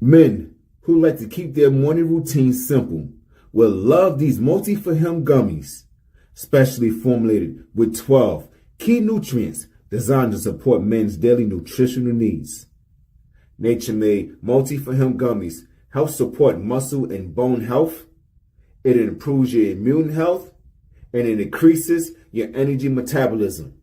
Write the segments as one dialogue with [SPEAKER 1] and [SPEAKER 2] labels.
[SPEAKER 1] Men who like to keep their morning routine simple will love these multi for him gummies, specially formulated with 12 key nutrients designed to support men's daily nutritional needs. Nature Made multi for him gummies help support muscle and bone health. It improves your immune health and it increases your energy metabolism.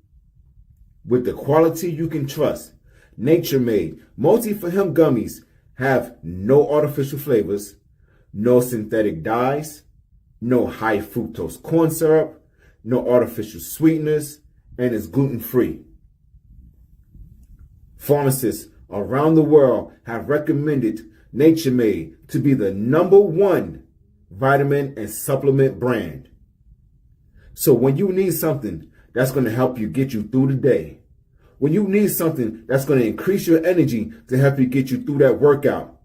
[SPEAKER 1] With the quality you can trust, Nature Made multi for him gummies have no artificial flavors, no synthetic dyes, no high fructose corn syrup, no artificial sweeteners, and is gluten-free. Pharmacists around the world have recommended Nature Made to be the #1 vitamin and supplement brand. So when you need something that's going to help you get you through the day, when you need something that's going to increase your energy to help you get you through that workout,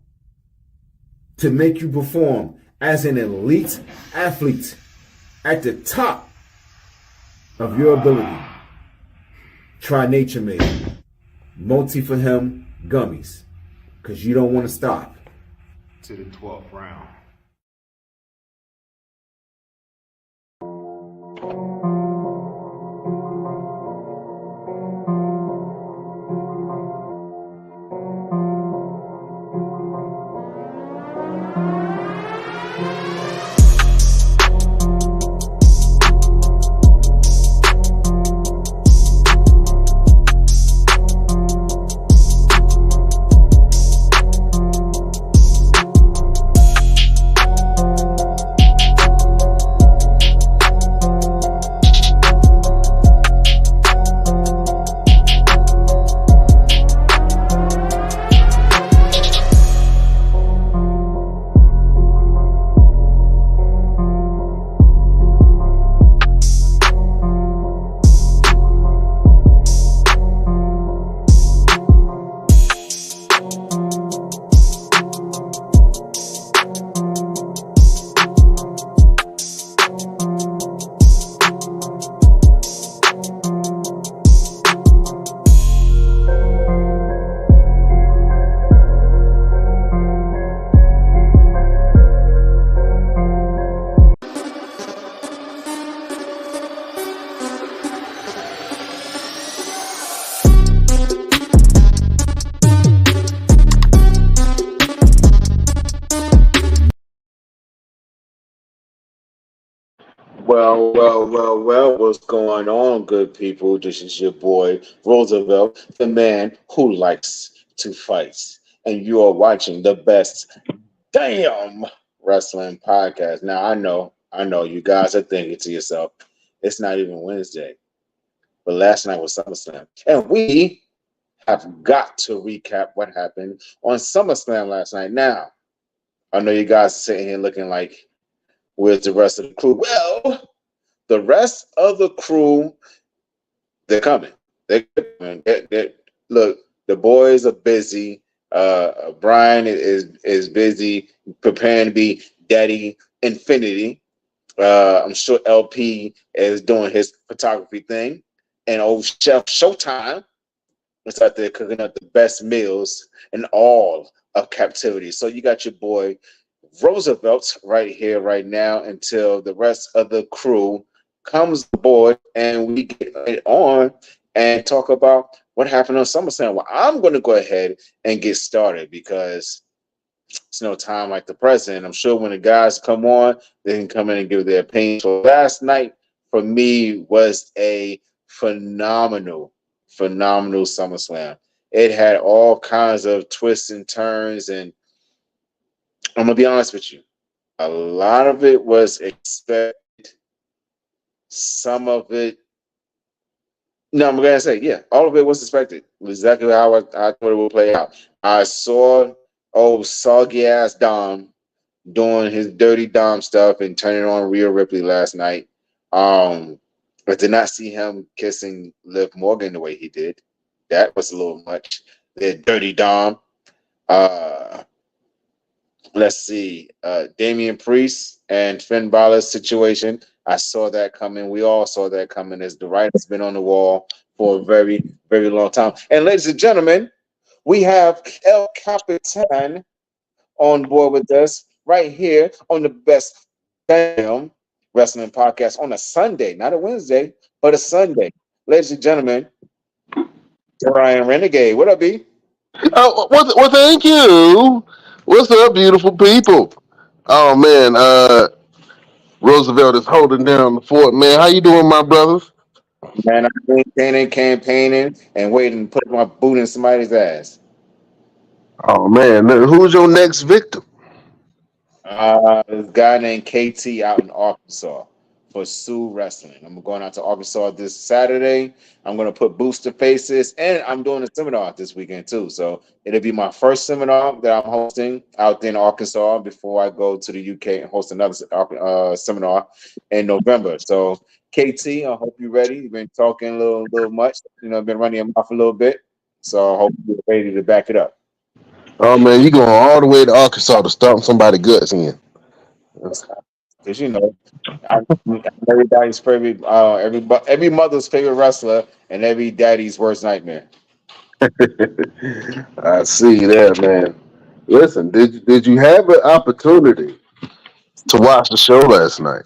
[SPEAKER 1] to make you perform as an elite athlete at the top of your ability, try Nature Made multi for him gummies, because you don't want to stop
[SPEAKER 2] to the 12th round.
[SPEAKER 1] Well, what's going on, good people? This is your boy, Roosevelt, the man who likes to fight. And you are watching the best damn wrestling podcast. Now, I know, you guys are thinking to yourself, it's not even Wednesday, but last night was SummerSlam. And we have got to recap what happened on SummerSlam last night. Now, I know you guys are sitting here looking like, where's the rest of the crew? Well, the rest of the crew, they're coming. They're coming. Look, the boys are busy. Brian is busy preparing to be Daddy Infinity. I'm sure LP is doing his photography thing. And old Chef Showtime is out there cooking up the best meals in all of captivity. So you got your boy Roosevelt right here, right now, until the rest of the crew comes aboard and we get it on and talk about what happened on SummerSlam. Well, I'm going to go ahead and get started because it's no time like the present. I'm sure when the guys come on, they can come in and give their opinion. So last night for me was a phenomenal SummerSlam. It had all kinds of twists and turns, and I'm going to be honest with you. A lot of it was expected. Some of it, no, I'm going to say, yeah, all of it was expected. Exactly how I thought it would play out. I saw soggy-ass Dom doing his dirty Dom stuff and turning on Rhea Ripley last night. I did not see him kissing Liv Morgan the way he did. That was a little much. The dirty Dom. Let's see. Damian Priest and Finn Balor's situation. I saw that coming. We all saw that coming as the writing's been on the wall for a very, very long time. And ladies and gentlemen, we have El Capitan on board with us right here on the best damn wrestling podcast on a Sunday, not a Wednesday, but a Sunday. Ladies and gentlemen, Ryan Renegade. What up, B?
[SPEAKER 3] Well, thank you. What's up, beautiful people? Oh man, Roosevelt is holding down the fort, man. How you doing, my brothers?
[SPEAKER 1] Man, I've been campaigning, and waiting to put my boot in somebody's ass.
[SPEAKER 3] Oh man, who's your next victim?
[SPEAKER 1] This guy named KT out in Arkansas for Sue Wrestling. I'm going out to Arkansas this Saturday. I'm going to put booster faces, and I'm doing a seminar this weekend too. So it'll be my first seminar that I'm hosting out there in Arkansas before I go to the UK and host another seminar in November. So KT, I hope you're ready. You've been talking a little much. Been running your mouth a little bit. So I hope you're ready to back it up.
[SPEAKER 3] Oh man, you going all the way to Arkansas to stomp somebody guts in?
[SPEAKER 1] Because I'm everybody's favorite, every mother's favorite wrestler and every daddy's worst nightmare.
[SPEAKER 3] I see that, man. Listen, did you have an opportunity to watch the show last night?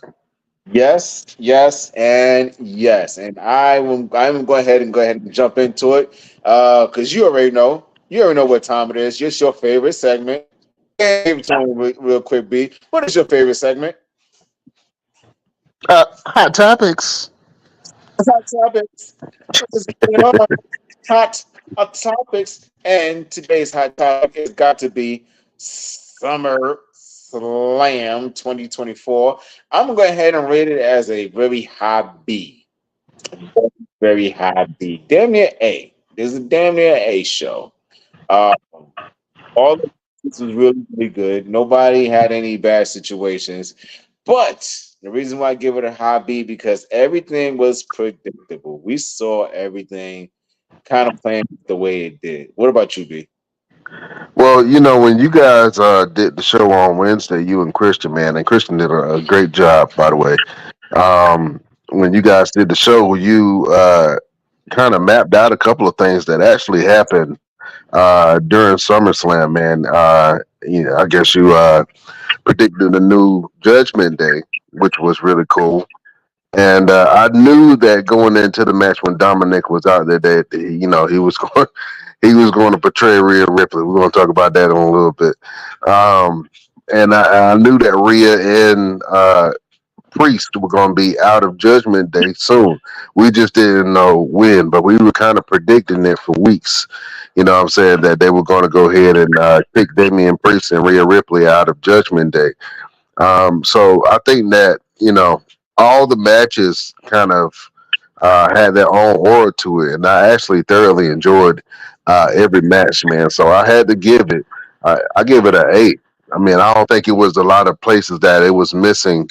[SPEAKER 1] Yes, yes, and yes, and I'm go ahead and jump into it, because you already know what time it is. It's your favorite segment. Give it to me real quick, B. What is your favorite segment?
[SPEAKER 3] Hot topics.
[SPEAKER 1] Hot topics. What's going on? Hot topics, and today's hot topic has got to be Summer Slam 2024. I'm gonna go ahead and rate it as a very high B, very high B, damn near A. This is a damn near A show. Uh, all the this was really good. Nobody had any bad situations, but the reason why I give it a high B because everything was predictable. We saw everything kind of playing the way it did. What about you, B?
[SPEAKER 3] Well, when you guys did the show on Wednesday, you and Christian, man, and Christian did a great job, by the way. When you guys did the show, you kind of mapped out a couple of things that actually happened during SummerSlam, man. I guess you predicted a new Judgment Day, which was really cool. And I knew that going into the match when Dominic was out there, that he was going, he was going to portray Rhea Ripley. We're going to talk about that in a little bit. And I knew that Rhea and Priest were going to be out of Judgment Day soon. We just didn't know when, but we were kind of predicting it for weeks. You know what I'm saying? That they were going to go ahead and kick Damian Priest and Rhea Ripley out of Judgment Day. So I think that, all the matches kind of had their own aura to it. And I actually thoroughly enjoyed every match, man. So I had to give it, I give it an 8. I mean, I don't think it was a lot of places that it was missing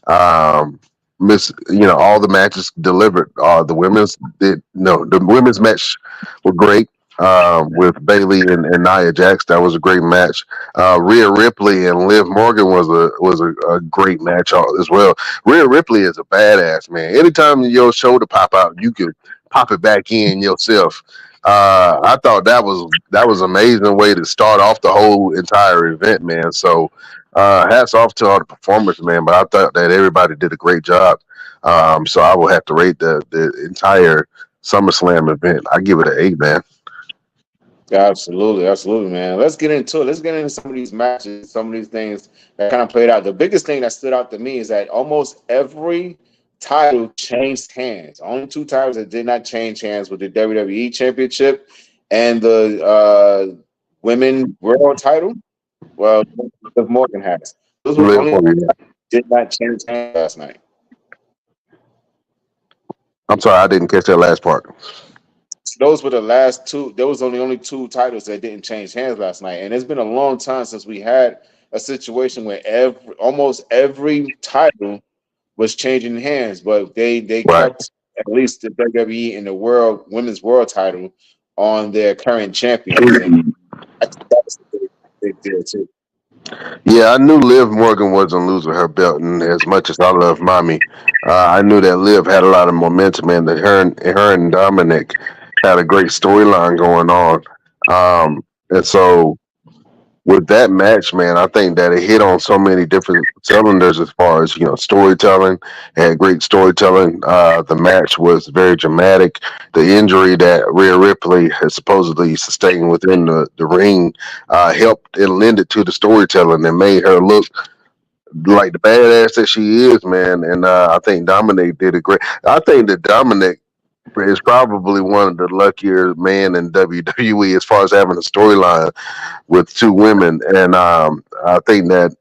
[SPEAKER 3] all the matches delivered. The women's match were great. With Bailey and Nia Jax, that was a great match. Rhea Ripley and Liv Morgan was a great match as well. Rhea Ripley is a badass, man. Anytime your shoulder pop out, you can pop it back in yourself. I thought that was an amazing way to start off the whole entire event, man. So hats off to all the performers, man. But I thought that everybody did a great job. So I will have to rate the entire SummerSlam event. I give it an 8, man.
[SPEAKER 1] Absolutely, absolutely, man. Let's get into it. Let's get into some of these matches, some of these things that kind of played out. The biggest thing that stood out to me is that almost every title changed hands. Only two titles that did not change hands were the WWE Championship and the Women World Title. Well, Liv Morgan has. Those were the
[SPEAKER 3] Liv
[SPEAKER 1] only
[SPEAKER 3] Morgan.
[SPEAKER 1] that did not change hands last night.
[SPEAKER 3] I'm sorry, I didn't catch that last part.
[SPEAKER 1] Those were the last two. There was only two titles that didn't change hands last night, and it's been a long time since we had a situation where almost every title was changing hands, but they
[SPEAKER 3] Right.
[SPEAKER 1] kept at least the WWE and the World Women's World Title on their current champions, and I think that was a big deal too.
[SPEAKER 3] Yeah, I knew Liv Morgan wasn't losing her belt, and as much as I love Mommy, I knew that Liv had a lot of momentum, and that her and Dominic had a great storyline going on. And so with that match, man, I think that it hit on so many different cylinders as far as storytelling. It had great storytelling. The match was very dramatic. The injury that Rhea Ripley has supposedly sustained within the ring helped and lended to the storytelling and made her look like the badass that she is, man. And I think Dominic did a great. I think that Dominic is probably one of the luckier men in WWE as far as having a storyline with two women, and I think that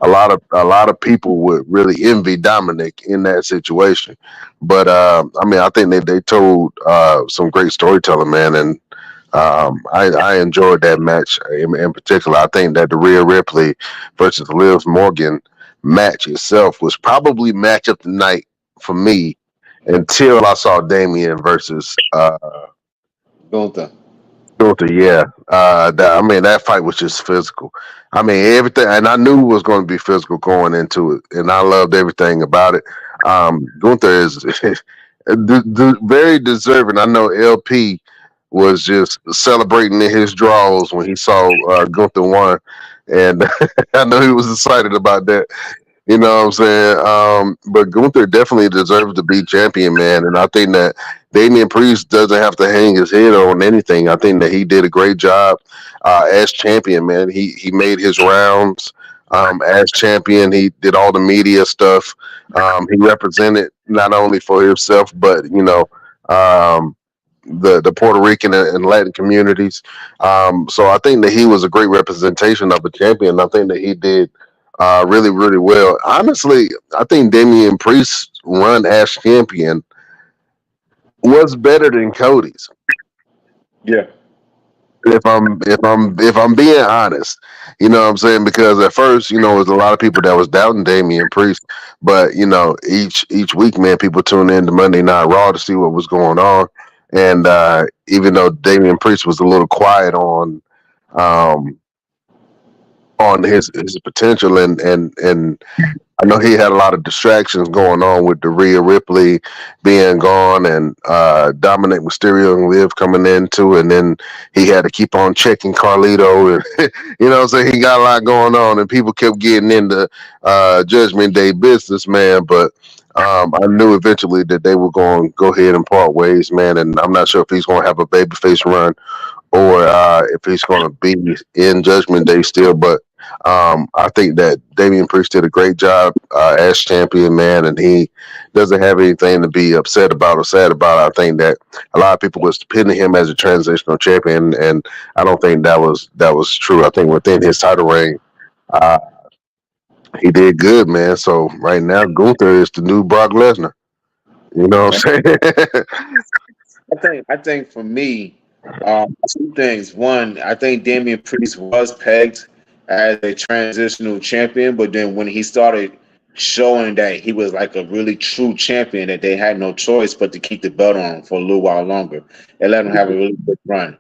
[SPEAKER 3] a lot of people would really envy Dominic in that situation. But I mean, I think they told some great storytelling, man, and I enjoyed that match in particular. I think that the Rhea Ripley versus Liv Morgan match itself was probably match of the night for me until I saw Damien versus
[SPEAKER 1] Gunther.
[SPEAKER 3] Gunther, yeah. I mean, that fight was just physical. I mean, everything, and I knew it was going to be physical going into it, and I loved everything about it. Gunther is very deserving. I know LP was just celebrating in his draws when he saw Gunther won, and I know he was excited about that. You know what I'm saying? But Gunther definitely deserves to be champion, man. And I think that Damian Priest doesn't have to hang his head on anything. I think that he did a great job as champion, man. He made his rounds as champion. He did all the media stuff. He represented not only for himself, but um, the Puerto Rican and Latin communities. So I think that he was a great representation of a champion. I think that he did really, really well. Honestly, I think Damian Priest's run as champion was better than Cody's.
[SPEAKER 1] Yeah.
[SPEAKER 3] If I'm being honest, you know what I'm saying? Because at first, there was a lot of people that was doubting Damian Priest, but each week, man, people tuned in to Monday Night Raw to see what was going on. And even though Damian Priest was a little quiet um on his potential and I know he had a lot of distractions going on with the Rhea Ripley being gone and Dominic Mysterio and Liv coming into, and then he had to keep on checking Carlito, and what I'm saying, he got a lot going on, and people kept getting into Judgment Day business, man. But I knew eventually that they were going to go ahead and part ways, man. And I'm not sure if he's going to have a babyface run or if he's going to be in Judgment Day still. But I think that Damian Priest did a great job as champion, man, and he doesn't have anything to be upset about or sad about. I think that a lot of people was pinning him as a transitional champion, and I don't think that was true. I think within his title reign, uh, he did good, man. So right now, Gunther is the new Brock Lesnar. You know what I'm saying?
[SPEAKER 1] I think for me, two things. One, I think Damian Priest was pegged as a transitional champion, but then when he started showing that he was like a really true champion, that they had no choice but to keep the belt on for a little while longer and let him have a really good run.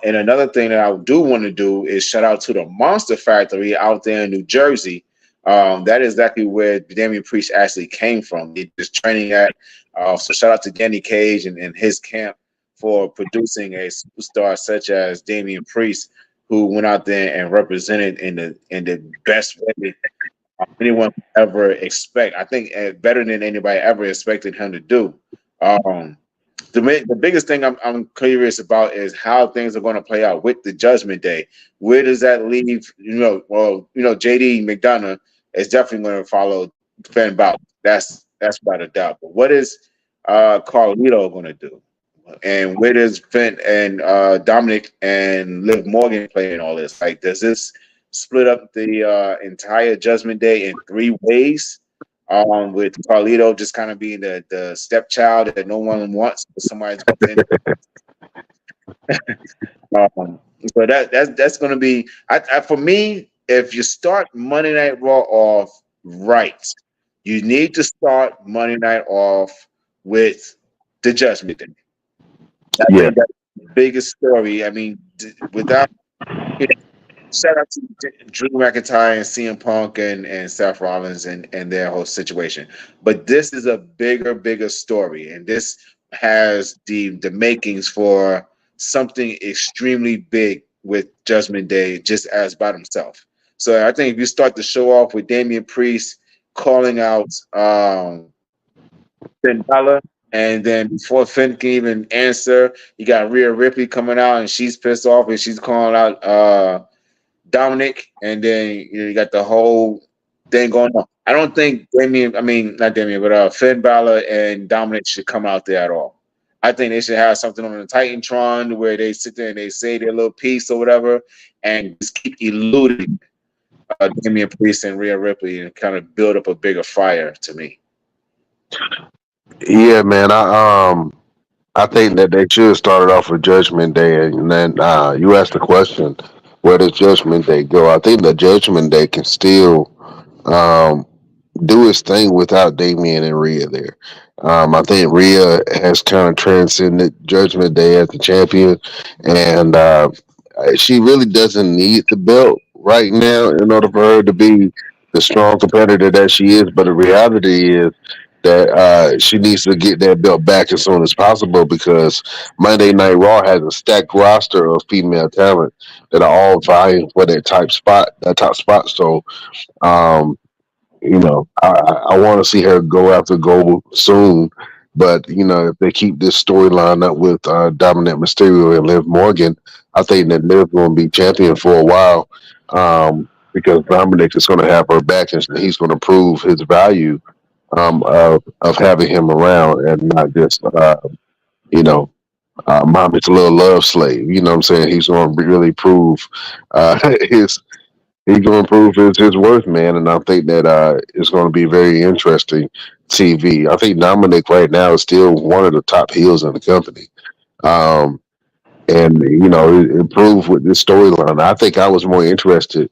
[SPEAKER 1] And another thing that I do want to do is shout out to the Monster Factory out there in New Jersey. That is exactly where Damian Priest actually came from. He was training at. So shout out to Danny Cage and his camp for producing a superstar such as Damian Priest, who went out there and represented in the best way anyone could ever expect. I think better than anybody ever expected him to do. Um, the biggest thing I'm curious about is how things are going to play out with the Judgment Day. Where does that leave? JD McDonough is definitely going to follow Finn Balor. That's without a doubt. But what is Carlito going to do? And where does Finn and Dominic and Liv Morgan play in all this? Like, does this split up the entire Judgment Day in three ways? With Carlito just kind of being the stepchild that no one wants, but somebody's going to. So that's going to be for me. If you start Monday Night Raw off right, you need to start Monday Night off with the Judgment Day. I
[SPEAKER 3] Yeah.
[SPEAKER 1] think that's the biggest story. I mean, without shout out to Drew McIntyre and CM Punk and Seth Rollins and their whole situation. But this is a bigger story, and this has the makings for something extremely big with Judgment Day just as by himself. So I think if you start the show off with Damian Priest calling out Finn Balor, and then before Finn can even answer, you got Rhea Ripley coming out and she's pissed off and she's calling out Dominic, and then you got the whole thing going on. I don't think Damien, I mean not Damien, but Finn Balor and Dominic should come out there at all. I think they should have something on the Titantron where they sit there and they say their little piece or whatever, and just keep eluding Damian Priest and Rhea Ripley and kind of build up a bigger fire to me.
[SPEAKER 3] Yeah, man. I think that they should start it off with Judgment Day, and then you asked the question, where does Judgment Day go? I think that Judgment Day can still um, do his thing without Damien and Rhea there. I think Rhea has kind of transcended Judgment Day as the champion, and she really doesn't need the belt right now in order for her to be the strong competitor that she is. But the reality is that she needs to get that belt back as soon as possible because Monday Night Raw has a stacked roster of female talent that are all vying for that top spot. So um, I want to see her go after gold soon. But if they keep this storyline up with Dominic Mysterio and Liv Morgan, I think that Liv going to be champion for a while because Dominic is going to have her back and he's going to prove his value of having him around and not just you know mommy's little love slave. You know what I'm saying? He's going to really prove his he's going to prove his worth, man. And I think that it's going to be very interesting TV. I think Dominic right now is still one of the top heels in the company. Um, and it proved with this storyline. I think I was more interested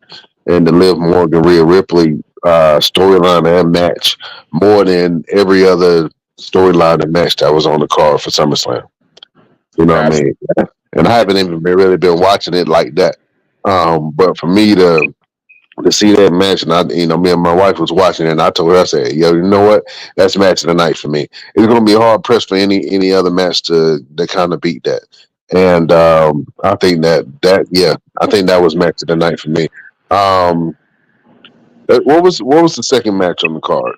[SPEAKER 3] in the Liv Morgan Rhea Ripley storyline and match more than every other storyline and match that was on the card for SummerSlam. You know what I mean? And I haven't even really been watching it like that. But for me to see that match, and me and my wife was watching it, and I told her, I said, "Yo, you know what? That's match of the night for me. It's going to be hard pressed for any other match to kind of beat that." And I think I think that was match of the night for me. Um, what was the second match on the card?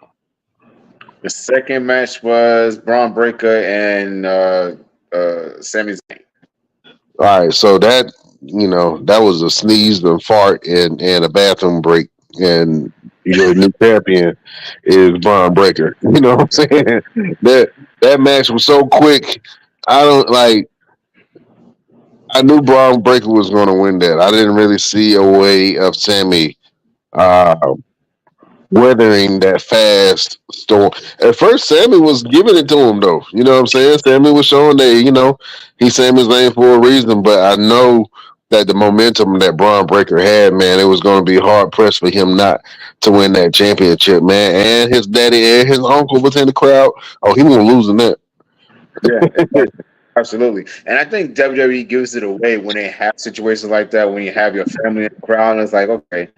[SPEAKER 1] The second match was Braun Breaker and Sami Zayn.
[SPEAKER 3] All right, so that was a sneeze, and fart, and a bathroom break, and your new champion is Braun Breaker. You know what I'm saying? That match was so quick. I don't like. I knew Braun Breaker was going to win that. I didn't really see a way of Sammy uh, weathering that fast storm. At first, Sammy was giving it to him, though. You know what I'm saying? Sammy was showing that, he's Sammy's name for a reason, but I know that the momentum that Braun Breaker had, man, it was going to be hard pressed for him not to win that championship, man. And his daddy and his uncle was in the crowd. Oh, he was losing that.
[SPEAKER 1] Yeah, absolutely. And I think WWE gives it away when they have situations like that, when you have your family in the crowd, and it's like, okay,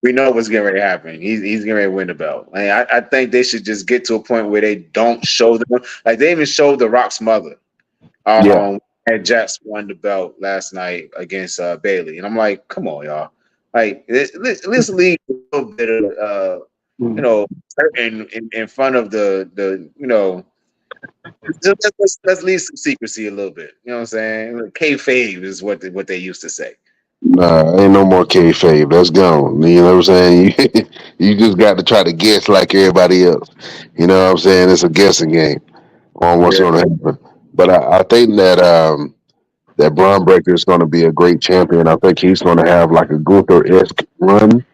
[SPEAKER 1] we know what's getting ready to happen. He's getting ready to win the belt. Like, I think they should just get to a point where they don't show them. Like, they even showed The Rock's mother.
[SPEAKER 3] Yeah.
[SPEAKER 1] And Jax won the belt last night against Bailey. And I'm like, come on, y'all. Like, let's leave a little bit of, in front of the let's leave some secrecy a little bit. You know what I'm saying? Kayfabe is what they used to say.
[SPEAKER 3] Nah, ain't no more kayfabe. That's gone. You know what I'm saying? You just got to try to guess like everybody else. You know what I'm saying? It's a guessing game on what's
[SPEAKER 1] Yeah.
[SPEAKER 3] going to happen. But I think that Braun Breaker is going to be a great champion. I think he's going to have like a Gunther-esque run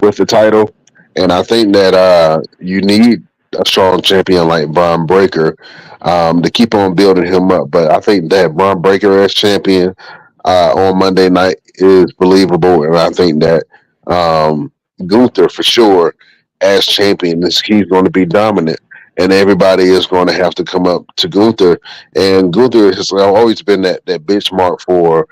[SPEAKER 3] with the title. And I think that you need a strong champion like Braun Breaker to keep on building him up. But I think that Braun Breaker as champion on Monday night is believable. And I think that Gunther, for sure, as champion, he's going to be dominant. And everybody is going to have to come up to Gunther. And Gunther has always been that benchmark for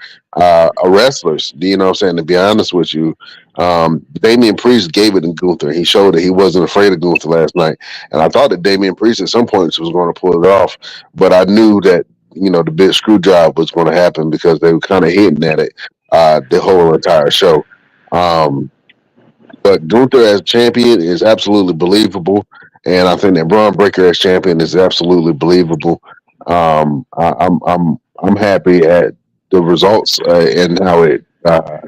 [SPEAKER 3] wrestlers. You know what I'm saying? To be honest with you, Damian Priest gave it to Gunther. He showed that he wasn't afraid of Gunther last night. And I thought that Damian Priest at some points was going to pull it off. But I knew that, the big screw job was going to happen because they were kind of hinting at it the whole entire show. Um, but Gunther as champion is absolutely believable, and I think that Braun Breaker as champion is absolutely believable. I'm happy at the results and how it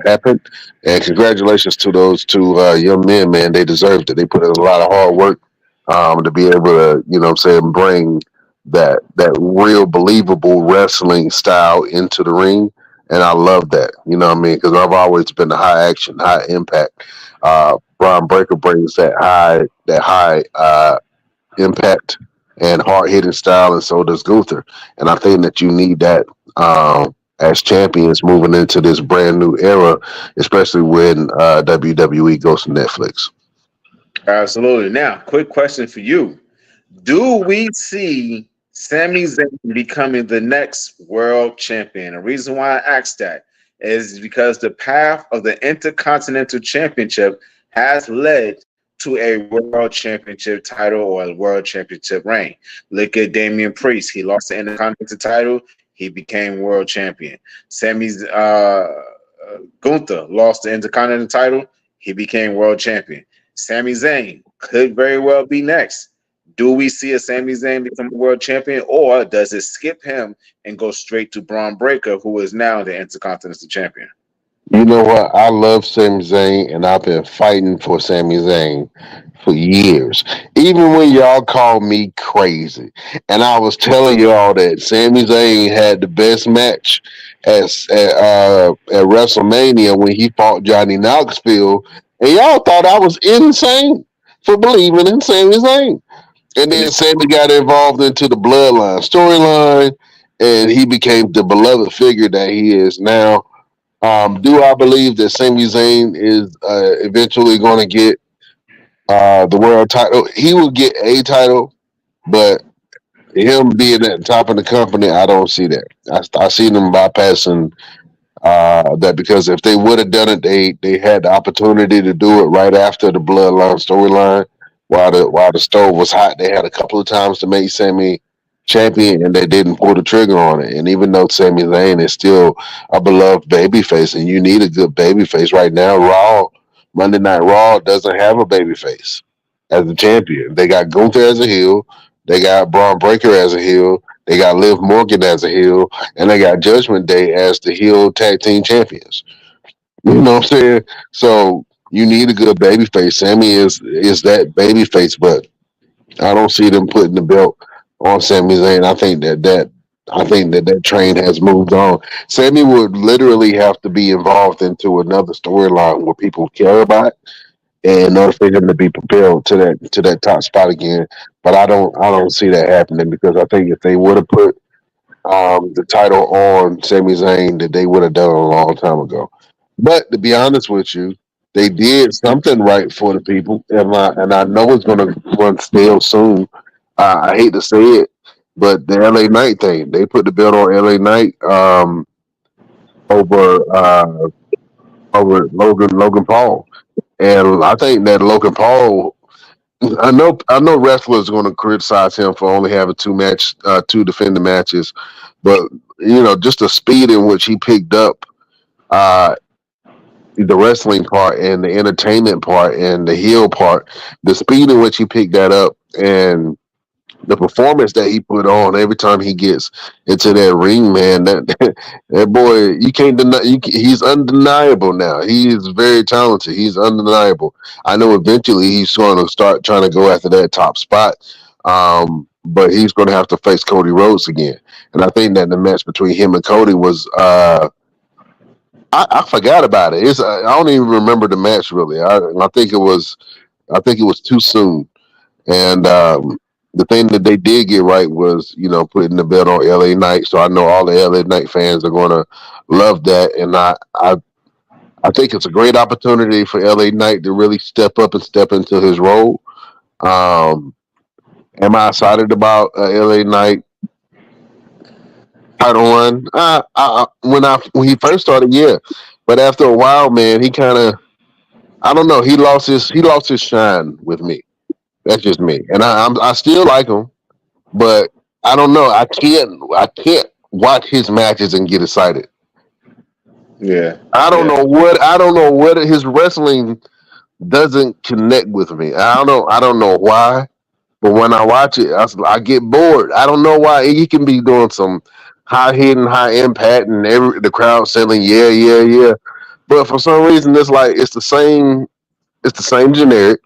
[SPEAKER 3] happened, and congratulations to those two young men. Man, they deserved it. They put in a lot of hard work to be able to, what I'm saying, bring that real believable wrestling style into the ring, and I love that. You know what I mean? Because I've always been a high action, high impact. Braun Breaker brings that high impact and hard hitting style, and so does Gunther. And I think that you need that as champions moving into this brand new era, especially when WWE goes to Netflix.
[SPEAKER 1] Absolutely. Now, quick question for you. Do we see Sami Zayn becoming the next world champion? The reason why I asked that is because the path of the Intercontinental Championship has led to a world championship title or a world championship reign. Look at Damian Priest. He lost the Intercontinental title. He became world champion. Sammy's Gunther lost the Intercontinental title. He became world champion. Sami Zayn could very well be next. Do we see a Sami Zayn become a world champion, or does it skip him and go straight to Braun Breaker, who is now the Intercontinental Champion?
[SPEAKER 3] You know what? I love Sami Zayn, and I've been fighting for Sami Zayn for years. Even when y'all called me crazy, and I was telling y'all that Sami Zayn had the best match at WrestleMania when he fought Johnny Knoxville, and y'all thought I was insane for believing in Sami Zayn. And
[SPEAKER 1] And
[SPEAKER 3] then
[SPEAKER 1] it's
[SPEAKER 3] Sami got involved into the Bloodline storyline, and he became the beloved figure that he is now. Do I believe that Sami Zayn is eventually going to get the world title? He will get a title, but him being at the top of the company, I don't see that. I see them bypassing that because if they would have done it, they had the opportunity to do it right after the Bloodline storyline, while the stove was hot. They had a couple of times to make Sammy champion, and they didn't pull the trigger on it. And even though Sami Zayn is still a beloved babyface, and you need a good babyface right now, Monday Night Raw doesn't have a babyface as the champion. They got Gunther as a heel, they got Braun Breaker as a heel, they got Liv Morgan as a heel, and they got Judgment Day as the heel tag team champions. You know what I'm saying? So you need a good baby face. Sammy is that baby face, but I don't see them putting the belt on Sami Zayn. I think that train has moved on. Sammy would literally have to be involved into another storyline where people care about in order for him to be propelled to that top spot again. But I don't see that happening because I think if they would have put the title on Sami Zayn that they would have done a long time ago. But to be honest with you, they did something right for the people, and I know it's going to run stale soon. I hate to say it, but the LA Knight thing, they put the belt on LA Knight over over Logan Paul, and I think that Logan Paul. I know wrestlers are going to criticize him for only having two defending matches, but just the speed in which he picked up uh, the wrestling part and the entertainment part and the heel part, the speed in which he picked that up and the performance that he put on every time he gets into that ring, man, that boy, you can't deny. He's undeniable now. He is very talented. He's undeniable. I know eventually he's going to start trying to go after that top spot, but he's going to have to face Cody Rhodes again. And I think that the match between him and Cody was. I forgot about it. I don't even remember the match really. I think it was. I think it was too soon. And the thing that they did get right was, putting the belt on LA Knight. So I know all the LA Knight fans are going to love that. And I think it's a great opportunity for LA Knight to really step up and step into his role. Um, am I excited about LA Knight title run? When he first started, yeah. But after a while, man, he kind of, I don't know, he lost his shine with me. That's just me, and I still like him. But I don't know. I can't watch his matches and get excited.
[SPEAKER 1] Yeah,
[SPEAKER 3] I
[SPEAKER 1] yeah.
[SPEAKER 3] don't know what his wrestling doesn't connect with me. I don't know why. But when I watch it, I get bored. I don't know why. He can be doing some high hitting, high impact, and the crowd saying yeah, yeah, yeah. But for some reason, it's like it's the same. It's the same generic,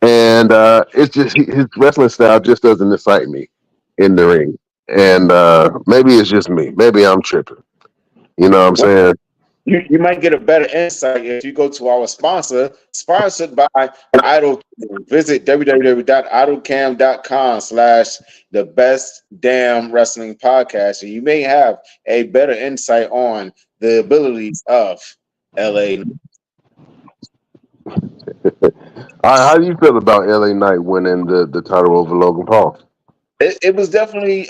[SPEAKER 3] and it's just his wrestling style just doesn't excite me in the ring. And maybe it's just me. Maybe I'm tripping. You know what I'm
[SPEAKER 1] Well,
[SPEAKER 3] saying?
[SPEAKER 1] you might get a better insight if you go to our sponsor, sponsored by Idle. Visit www.idlecam.com/ the best damn wrestling podcast, and you may have a better insight on the abilities of LA.
[SPEAKER 3] How do you feel about LA Knight winning the title over Logan Paul?
[SPEAKER 1] It was definitely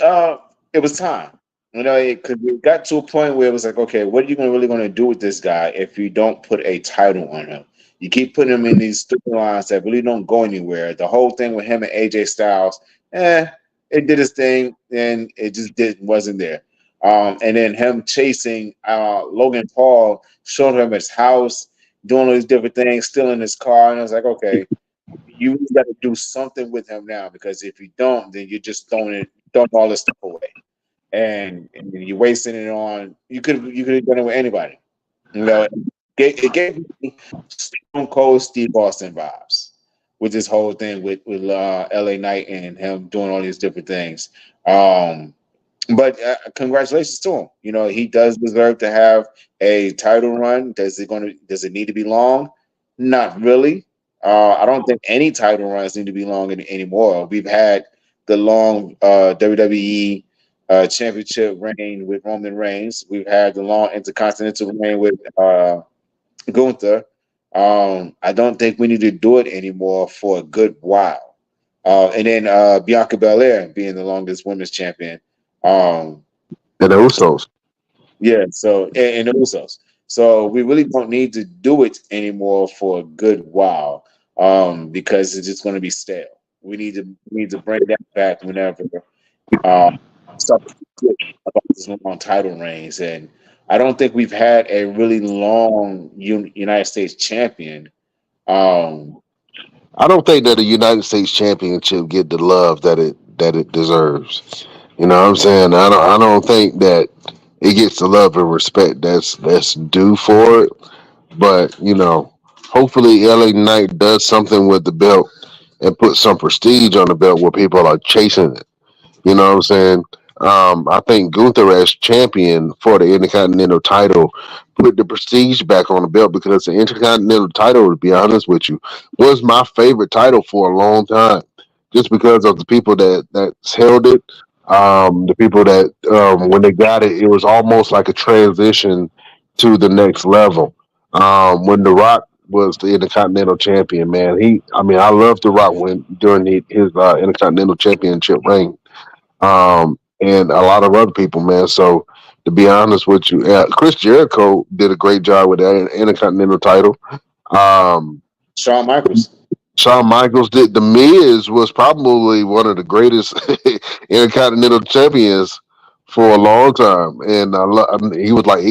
[SPEAKER 1] it was time. You know, because it got to a point where it was like, okay, what are you really going to do with this guy if you don't put a title on him? You keep putting him in these storylines that really don't go anywhere. The whole thing with him and AJ Styles, it did his thing, and it just wasn't there. And then him chasing Logan Paul, showing him his house, doing all these different things, stealing his car, and I was like, okay, you got to do something with him now, because if you don't, then you're just throwing all this stuff away, and you're wasting it on. You could have done it with anybody. You know, it gave me Stone Cold Steve Austin vibes with this whole thing with LA Knight and him doing all these different things. Um, but congratulations to him. You know, he does deserve to have a title run. Does it need to be long? Not really. I don't think any title runs need to be long anymore. We've had the long WWE championship reign with Roman Reigns. We've had the long intercontinental reign with Gunther. I don't think we need to do it anymore for a good while. And then Bianca Belair being the longest women's champion. Um,
[SPEAKER 3] And the Usos.
[SPEAKER 1] yeah, so and the Usos. So we really don't need to do it anymore for a good while, because it's just going to be stale. We need to bring that back whenever um, something good about this long title reigns. And I don't think we've had a really long United States champion. Um,
[SPEAKER 3] I don't think that a United States Championship get the love that it deserves. You know what I'm saying? I don't think that it gets the love and respect that's due for it. But hopefully LA Knight does something with the belt and put some prestige on the belt where people are chasing it. You know what I'm saying? I think Gunther as champion for the Intercontinental title put the prestige back on the belt, because the Intercontinental title, to be honest with you, was my favorite title for a long time, just because of the people that's held it. The people that when they got it, it was almost like a transition to the next level. When The Rock was the Intercontinental champion, man, I love The Rock when during his Intercontinental championship reign, and a lot of other people, man. So to be honest with you, Chris Jericho did a great job with that Intercontinental title. Um,
[SPEAKER 1] Shawn Michaels.
[SPEAKER 3] Shawn Michaels did. The Miz was probably one of the greatest Intercontinental champions for a long time, and he was like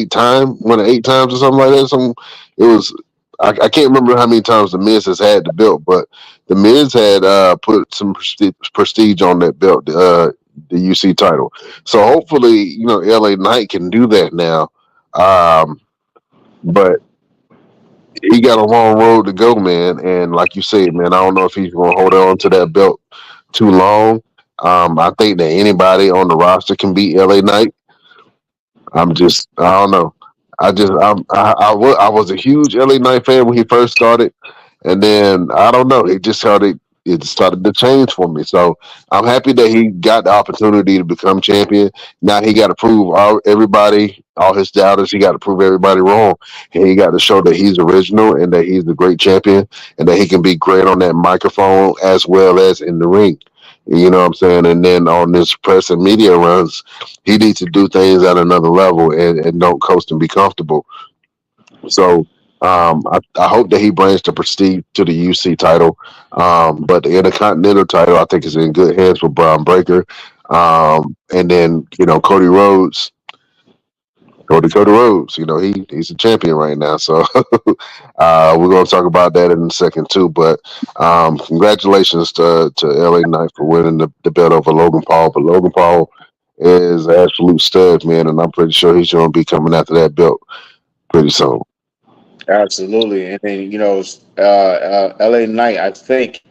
[SPEAKER 3] one of 8 times or something like that. It was. I can't remember how many times the Miz has had the belt, but the Miz had put some prestige on that belt, the UC title. So hopefully, LA Knight can do that now. But he got a long road to go, man. And like you said, man, I don't know if he's going to hold on to that belt too long. I think that anybody on the roster can beat LA Knight. I don't know. I was a huge LA Knight fan when he first started, and then I don't know. It started to change for me. So I'm happy that he got the opportunity to become champion. Now he got to prove all his doubters. He got to prove everybody wrong, and he got to show that he's original and that he's the great champion, and that he can be great on that microphone as well as in the ring. You know what I'm saying? And then on this press and media runs, he needs to do things at another level, and don't coast and be comfortable. So I hope that he brings the prestige to the UC title. But the Intercontinental title, I think, is in good hands with Braun Breaker. And then, Cody Rhodes. Cody Rhodes, he's a champion right now. So we're gonna talk about that in a second too. But congratulations to LA Knight for winning the belt over Logan Paul. But Logan Paul is an absolute stud, man, and I'm pretty sure he's gonna be coming after that belt pretty soon.
[SPEAKER 1] Absolutely. And then, LA Knight, I think,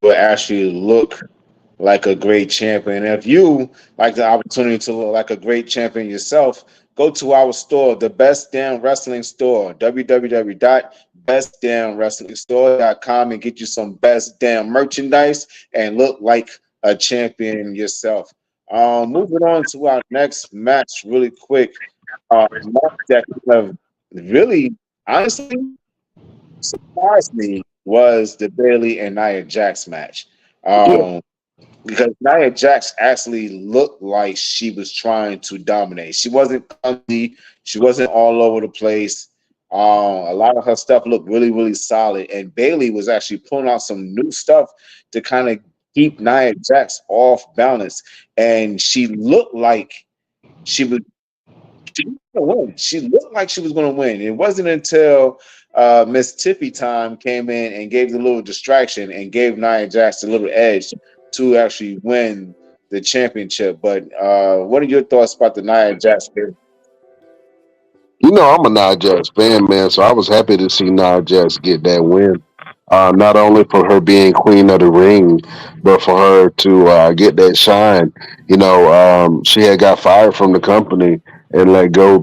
[SPEAKER 1] will actually look like a great champion. If you like the opportunity to look like a great champion yourself, go to our store, the Best Damn Wrestling Store, www.bestdamnwrestlingstore.com, and get you some best damn merchandise and look like a champion yourself. Moving on to our next match really quick. Match that kind of really, honestly, surprised me was the Bailey and Nia Jax match.
[SPEAKER 3] Yeah,
[SPEAKER 1] Um, because Nia Jax actually looked like she was trying to dominate. She wasn't clumsy. She wasn't all over the place. A lot of her stuff looked really, really solid. And Bailey was actually pulling out some new stuff to kind of keep Nia Jax off balance. And she looked like she was gonna win. She looked like she was going to win. It wasn't until Miss Tiffy time came in and gave the little distraction and gave Nia Jax a little edge to actually win the championship. But what are your thoughts about the Nia Jax here?
[SPEAKER 3] I'm a Nia Jax fan, man, so I was happy to see Nia Jax get that win. Not only for her being queen of the ring, but for her to get that shine. She had got fired from the company and let go.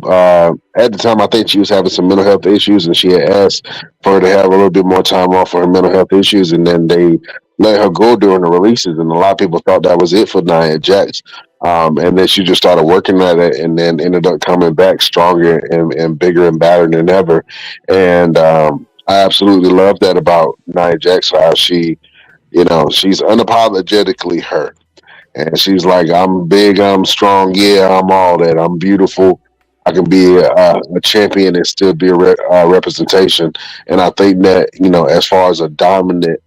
[SPEAKER 3] At the time, I think she was having some mental health issues, and she had asked for her to have a little bit more time off for her mental health issues, and then they let her go during the releases. And a lot of people thought that was it for Nia Jax. And then she just started working at it, and then ended up coming back stronger and bigger and badder than ever. And I absolutely love that about Nia Jax, how she's unapologetically her. And she's like, I'm big, I'm strong, yeah, I'm all that. I'm beautiful. I can be a champion and still be a representation. And I think that, as far as a dominant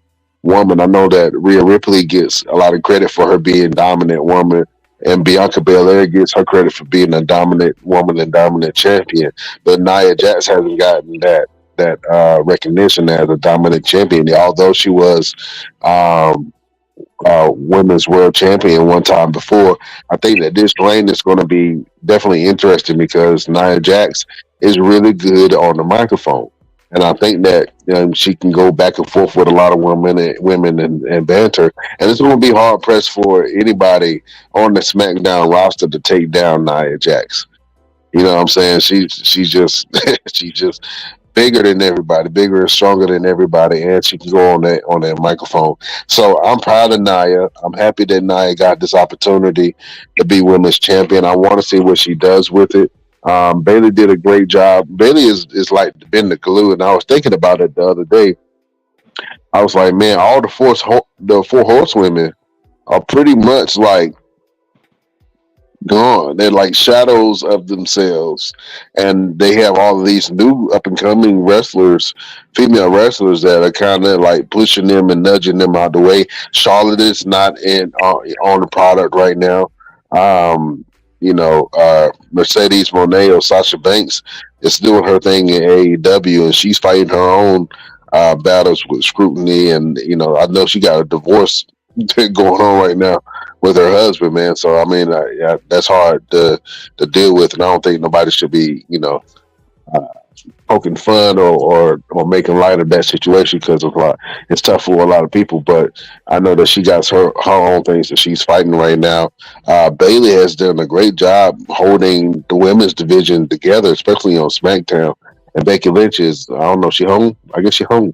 [SPEAKER 3] woman, I know that Rhea Ripley gets a lot of credit for her being dominant woman. And Bianca Belair gets her credit for being a dominant woman and dominant champion. But Nia Jax hasn't gotten that recognition as a dominant champion, although she was um, women's world champion one time before. I think that this reign is going to be definitely interesting because Nia Jax is really good on the microphone. And I think that she can go back and forth with a lot of women and banter. And it's going to be hard pressed for anybody on the SmackDown roster to take down Nia Jax. You know what I'm saying? She's just she's just bigger than everybody, bigger and stronger than everybody, and she can go on that microphone. So I'm proud of Nia. I'm happy that Nia got this opportunity to be women's champion. I want to see what she does with it. Bailey did a great job. Bailey is like been the glue, and I was thinking about it the other day. I was like, man, all the four horsewomen are pretty much like gone. They're like shadows of themselves, and they have all of these new up and coming wrestlers, female wrestlers that are kind of like pushing them and nudging them out the way. Charlotte is not in on the product right now. Um, Mercedes Monet or Sasha Banks is doing her thing in AEW, and she's fighting her own battles with scrutiny. And I know she got a divorce going on right now with her husband, man. So I mean, yeah, that's hard to deal with, and I don't think nobody should be, uh, poking fun or making light of that situation because of it's tough for a lot of people. But I know that she got her own things that she's fighting right now. Bailey has done a great job holding the women's division together, especially on SmackDown. And Becky Lynch is, I don't know, she home? I guess she home,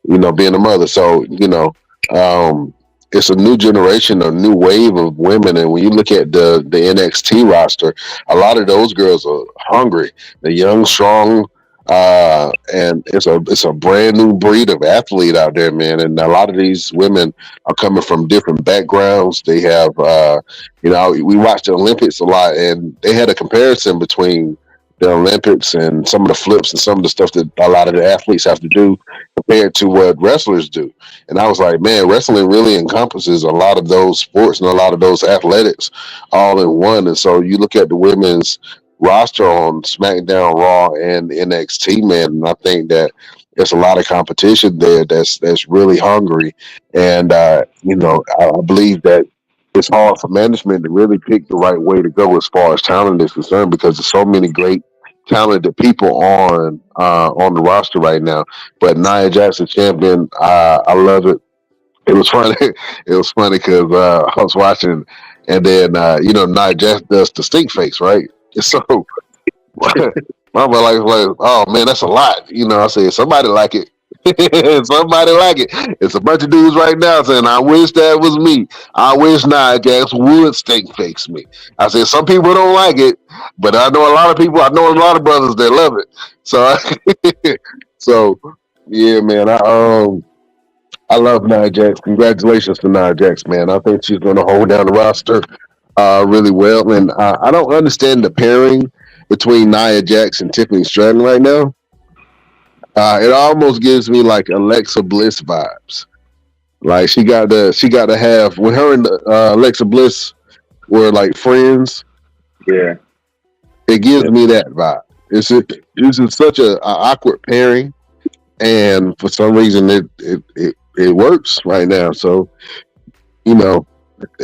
[SPEAKER 3] being a mother. So, it's a new generation, a new wave of women. And when you look at the NXT roster, a lot of those girls are hungry. They're young, strong, and it's a brand new breed of athlete out there, man. And a lot of these women are coming from different backgrounds. They have, we watch the Olympics a lot, and they had a comparison between the Olympics and some of the flips and some of the stuff that a lot of the athletes have to do compared to what wrestlers do. And I was like, man, wrestling really encompasses a lot of those sports and a lot of those athletics all in one. And so you look at the women's roster on SmackDown, Raw, and NXT, man. And I think that there's a lot of competition there that's really hungry, and I believe that it's hard for management to really pick the right way to go as far as talent is concerned because there's so many great talented people on the roster right now. But Nia Jackson champion, I love it. It was funny. It was funny because I was watching, and then Nia Jax does the stink face, right? So my brother like, oh man, that's a lot. I said somebody like it. Somebody like it. It's a bunch of dudes right now saying, "I wish that was me. I wish Nia Jax would stink face me." I said some people don't like it, but I know a lot of people. I know a lot of brothers that love it. So, so yeah, man. I love Nia Jax. Congratulations to Nia Jax, man. I think she's going to hold down the roster really well. And I don't understand the pairing between Nia Jax and Tiffany Stratton right now. It almost gives me like Alexa Bliss vibes. Like she got to have when her and Alexa Bliss were like friends.
[SPEAKER 1] Yeah.
[SPEAKER 3] It gives me that vibe. It's just such a awkward pairing, and for some reason it works right now. So you know,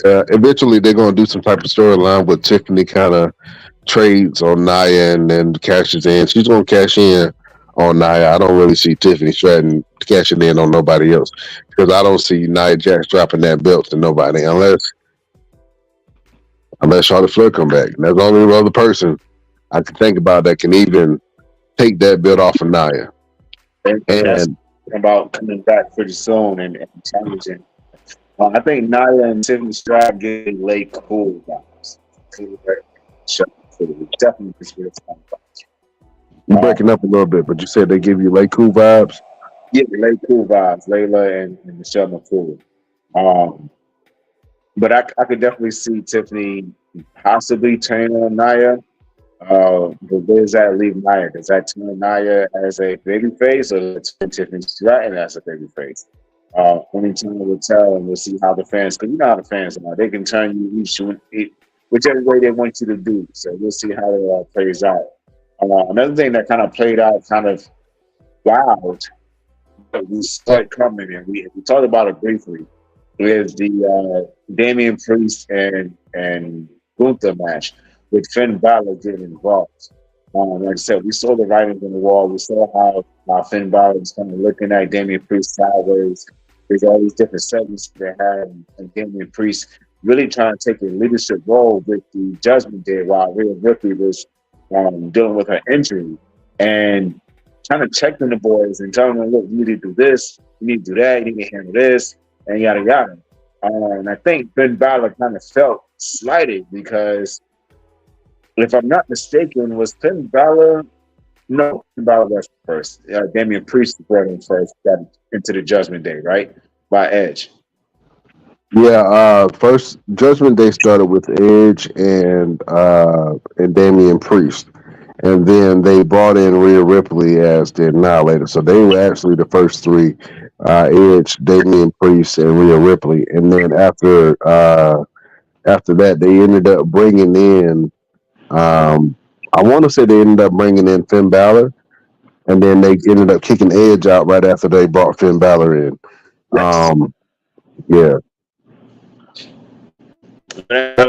[SPEAKER 3] eventually they're going to do some type of storyline with Tiffany kind of trades on Nia and then cashes in. She's going to cash in on Nia. I don't really see Tiffany Stratton cashing in on nobody else because I don't see Nia Jax dropping that belt to nobody unless Charlotte Flair come back. And that's the only other person I can think about that can even take that belt off of Nia.
[SPEAKER 1] And that's
[SPEAKER 3] And
[SPEAKER 1] about coming back pretty soon and challenging. I think Nia and Tiffany Stratton getting late cool guys. Definitely conspiracy.
[SPEAKER 3] you're breaking up a little bit, but you said they give you like cool vibes.
[SPEAKER 1] Yeah, late cool vibes, Layla and Michelle McCool. Um, but I could definitely see Tiffany possibly turning on Nia. But where does that leave Nia? Does that turn Nia as a baby face or does it turn Tiffany Stratton as a baby face? Only time will tell, and we'll see how the fans, because you know how the fans are. They can turn you whichever way they want you to do. So we'll see how it plays out. Another thing that kind of played out kind of wild, but we saw it coming, and we talked about it briefly, is the Damian Priest and Gunther match with Finn Balor getting involved. Like I said, we saw the writing on the wall. We saw how Finn Balor was kind of looking at Damian Priest sideways. There's all these different segments they had, and Damian Priest really trying to take a leadership role with the Judgment Day while Rhea Ripley was dealing with her injury and trying to check in the boys and telling them, look, you need to do this, you need to do that, you need to handle this, and yada yada. And I think Finn Balor kind of felt slighted because, if I'm not mistaken, was Finn Balor? No, Finn Balor was first. Damian Priest brought him first, got into the Judgment Day, right? By Edge.
[SPEAKER 3] Yeah, first Judgment Day started with Edge and Damian Priest, and then they brought in Rhea Ripley as the Annihilator. So they were actually the first three: Edge, Damian Priest, and Rhea Ripley. And then after that, they ended up bringing in. I want to say they ended up bringing in Finn Balor, and then they ended up kicking Edge out right after they brought Finn Balor in.
[SPEAKER 1] Yes.
[SPEAKER 3] Yeah.
[SPEAKER 1] That's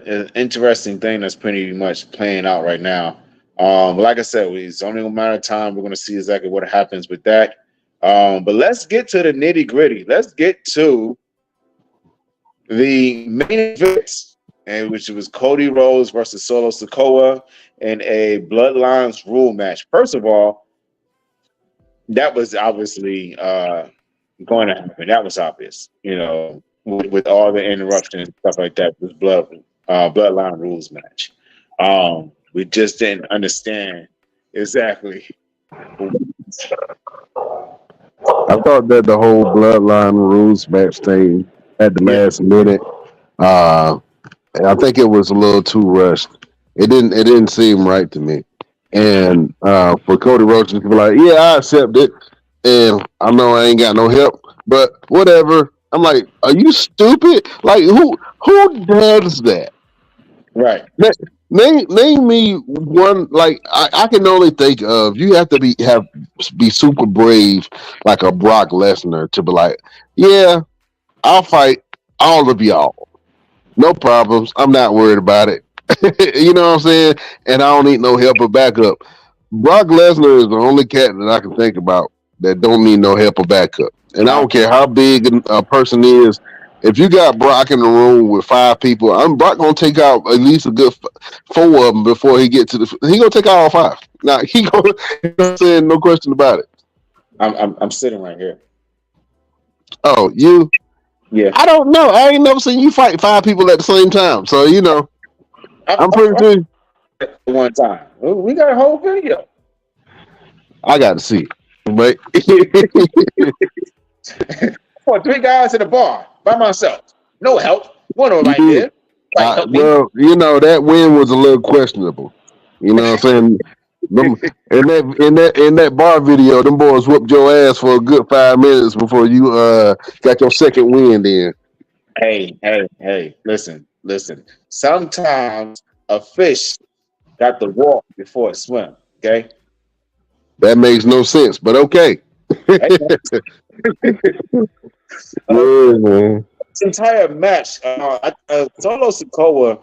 [SPEAKER 1] an interesting thing that's pretty much playing out right now. Like I said, it's only a matter of time. We're going to see exactly what happens with that. But let's get to the nitty gritty. Let's get to the main event, and which was Cody Rhodes versus Solo Sikoa in a Bloodlines rule match. First of all, that was obviously going to happen. That was obvious, with all the interruptions and stuff like that. This Bloodline rules match. We just didn't understand exactly.
[SPEAKER 3] I thought that the whole Bloodline rules match thing at the
[SPEAKER 1] Yeah,
[SPEAKER 3] last minute, uh, I think it was a little too rushed. It didn't seem right to me. And for Cody Rhodes to be like, yeah, I accept it, and I know I ain't got no help, but whatever. I'm like, are you stupid? Like who does that?
[SPEAKER 1] right.
[SPEAKER 3] Name me one, like I can only think of. You have to be super brave, like a Brock Lesnar, to be like, yeah, I'll fight all of y'all, no problems. I'm not worried about it. You know what I'm saying? And I don't need no help or backup. Brock Lesnar is the only cat that I can think about that don't need no help or backup. And I
[SPEAKER 1] Um,
[SPEAKER 3] don't care how big a person is. If you got Brock in the room with five people, I'm Brock gonna take out at least a good four of them before he get to the. He gonna take out all five. Now he gonna. You know what I'm saying? No question about it.
[SPEAKER 1] I'm sitting right here.
[SPEAKER 3] Oh, you.
[SPEAKER 1] Yeah,
[SPEAKER 3] I don't know. I ain't never seen you fight five people at the same time. So you know,
[SPEAKER 1] I've,
[SPEAKER 3] I'm
[SPEAKER 1] I've,
[SPEAKER 3] pretty sure.
[SPEAKER 1] I've one time. We got a whole video.
[SPEAKER 3] I got to see. But
[SPEAKER 1] For three guys in a bar by myself, no help. One of them right
[SPEAKER 3] you,
[SPEAKER 1] there, like help me.
[SPEAKER 3] well, you know that win was a little questionable. You know what I'm saying? Them, in that bar video, them boys whooped your ass for a good 5 minutes before you got your second win. Then
[SPEAKER 1] Hey! Listen. Sometimes a fish got to walk before it swim. Okay.
[SPEAKER 3] that makes no sense, but okay.
[SPEAKER 1] Hey, uh,
[SPEAKER 3] Yeah, man.
[SPEAKER 1] this entire match, Solo Sikoa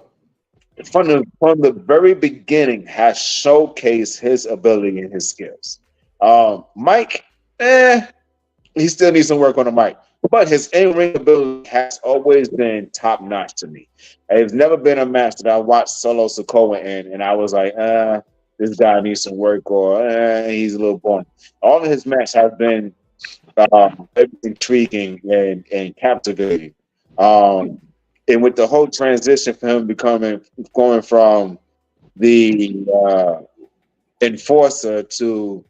[SPEAKER 1] from the very beginning has showcased his ability and his skills. Mike, he still needs some work on the mic, but his in-ring ability has always been top notch to me. It's never been a match that I watched Solo Sikoa in, and I was like, this guy needs some work, or he's a little boring. All of his matches have been very intriguing and captivating. Um, and with the whole transition for him going from the enforcer to,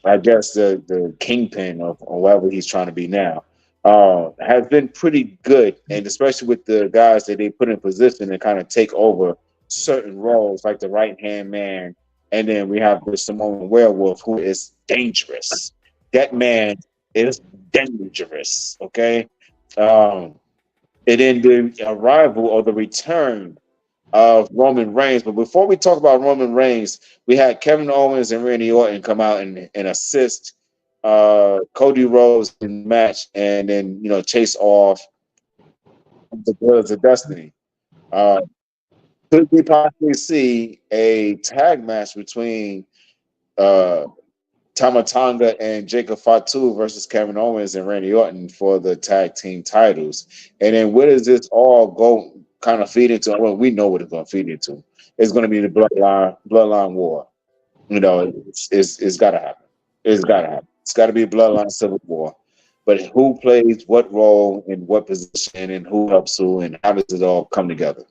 [SPEAKER 1] I guess, the kingpin or whatever he's trying to be now, has been pretty good. And especially with the guys that they put in position and kind of take over certain roles, like the right hand man. And then we have the Samoan werewolf, who is dangerous. That man is dangerous. Okay. Um, and then the arrival or the return of Roman Reigns. But before we talk about Roman Reigns, we had Kevin Owens and Randy Orton come out and assist Cody Rhodes in the match, and then chase off the Brothers of Destiny. Uh, could we possibly see a tag match between uh, Tamatanga and Jacob Fatu versus Kevin Owens and Randy Orton for the tag team titles? And then where does this all go kind of feed into? Well, we know what it's going to feed into. It's going to be the bloodline war. It's got to happen. It's got to happen. It's got to be a bloodline civil war. But who plays what role in what position and who helps who and how does it all come together?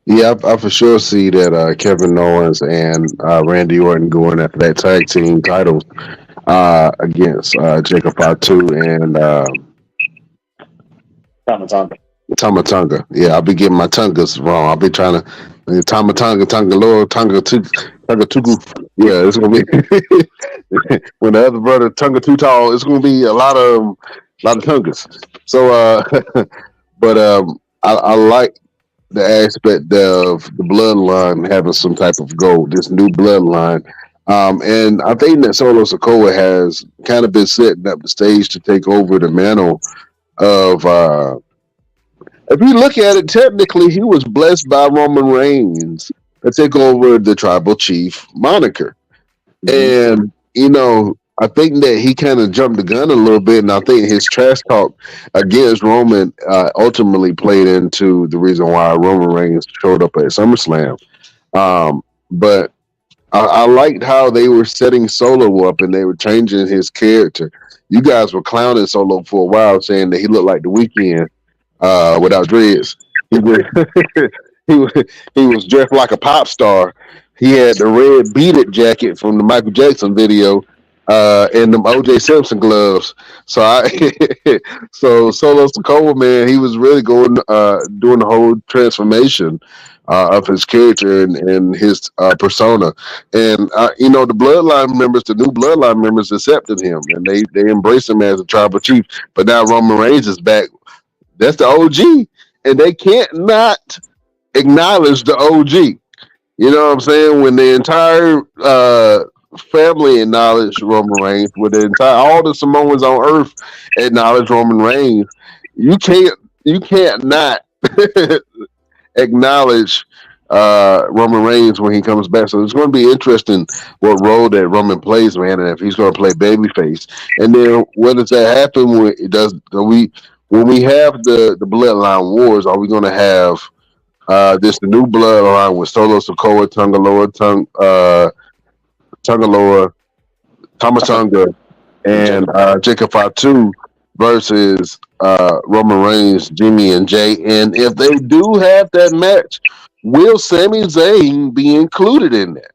[SPEAKER 3] Yeah, I for sure see that Kevin Owens and Randy Orton going after that tag team titles against Jacob Fatu and
[SPEAKER 1] Tamatanga.
[SPEAKER 3] Tamatonga. Yeah, I'll be getting my tongas wrong. I'll be trying to Tamatonga, Tonga Lord, Tonga Tugu. Yeah, it's gonna be when the other brother Tonga too tall. It's gonna be a lot of tongas. So, but I like the aspect of the bloodline having some type of goal. This new bloodline. And I think that Solo Sokoa has kind of been setting up the stage to take over the mantle of if you look at it, technically, he was blessed by Roman Reigns to take over the tribal chief moniker.
[SPEAKER 1] Mm-hmm.
[SPEAKER 3] And, I think that he kind of jumped the gun a little bit. And I think his trash talk against Roman ultimately played into the reason why Roman Reigns showed up at SummerSlam. But I liked how they were setting Solo up and they were changing his character. You guys were clowning Solo for a while, saying that he looked like the Weeknd without dreads. He was, he was he was dressed like a pop star. He had the red beat it jacket from the Michael Jackson video, and them OJ Simpson gloves. So I so Solo Sokoa, man, he was really going doing the whole transformation of his character and his persona. And the bloodline members, the new bloodline members accepted him and they embraced him as a tribal chief. But now Roman Reigns is back. That's the OG, and they can't not. acknowledge the OG. You know what I'm saying? When the entire family acknowledged Roman Reigns, with the entire all the Samoans on Earth acknowledge Roman Reigns, you can't not acknowledge Roman Reigns when he comes back. So it's going to be interesting what role that Roman plays, man, and if he's going to play babyface. And then when does that happen? When it does we when we have the bloodline wars? Are we going to have this the new bloodline with Solo Sokoa, Tungaloa, Tamatonga, and Jacob Fatu versus Roman Reigns, Jimmy, and Jay. And if they do have that match, will Sami Zayn be included in that?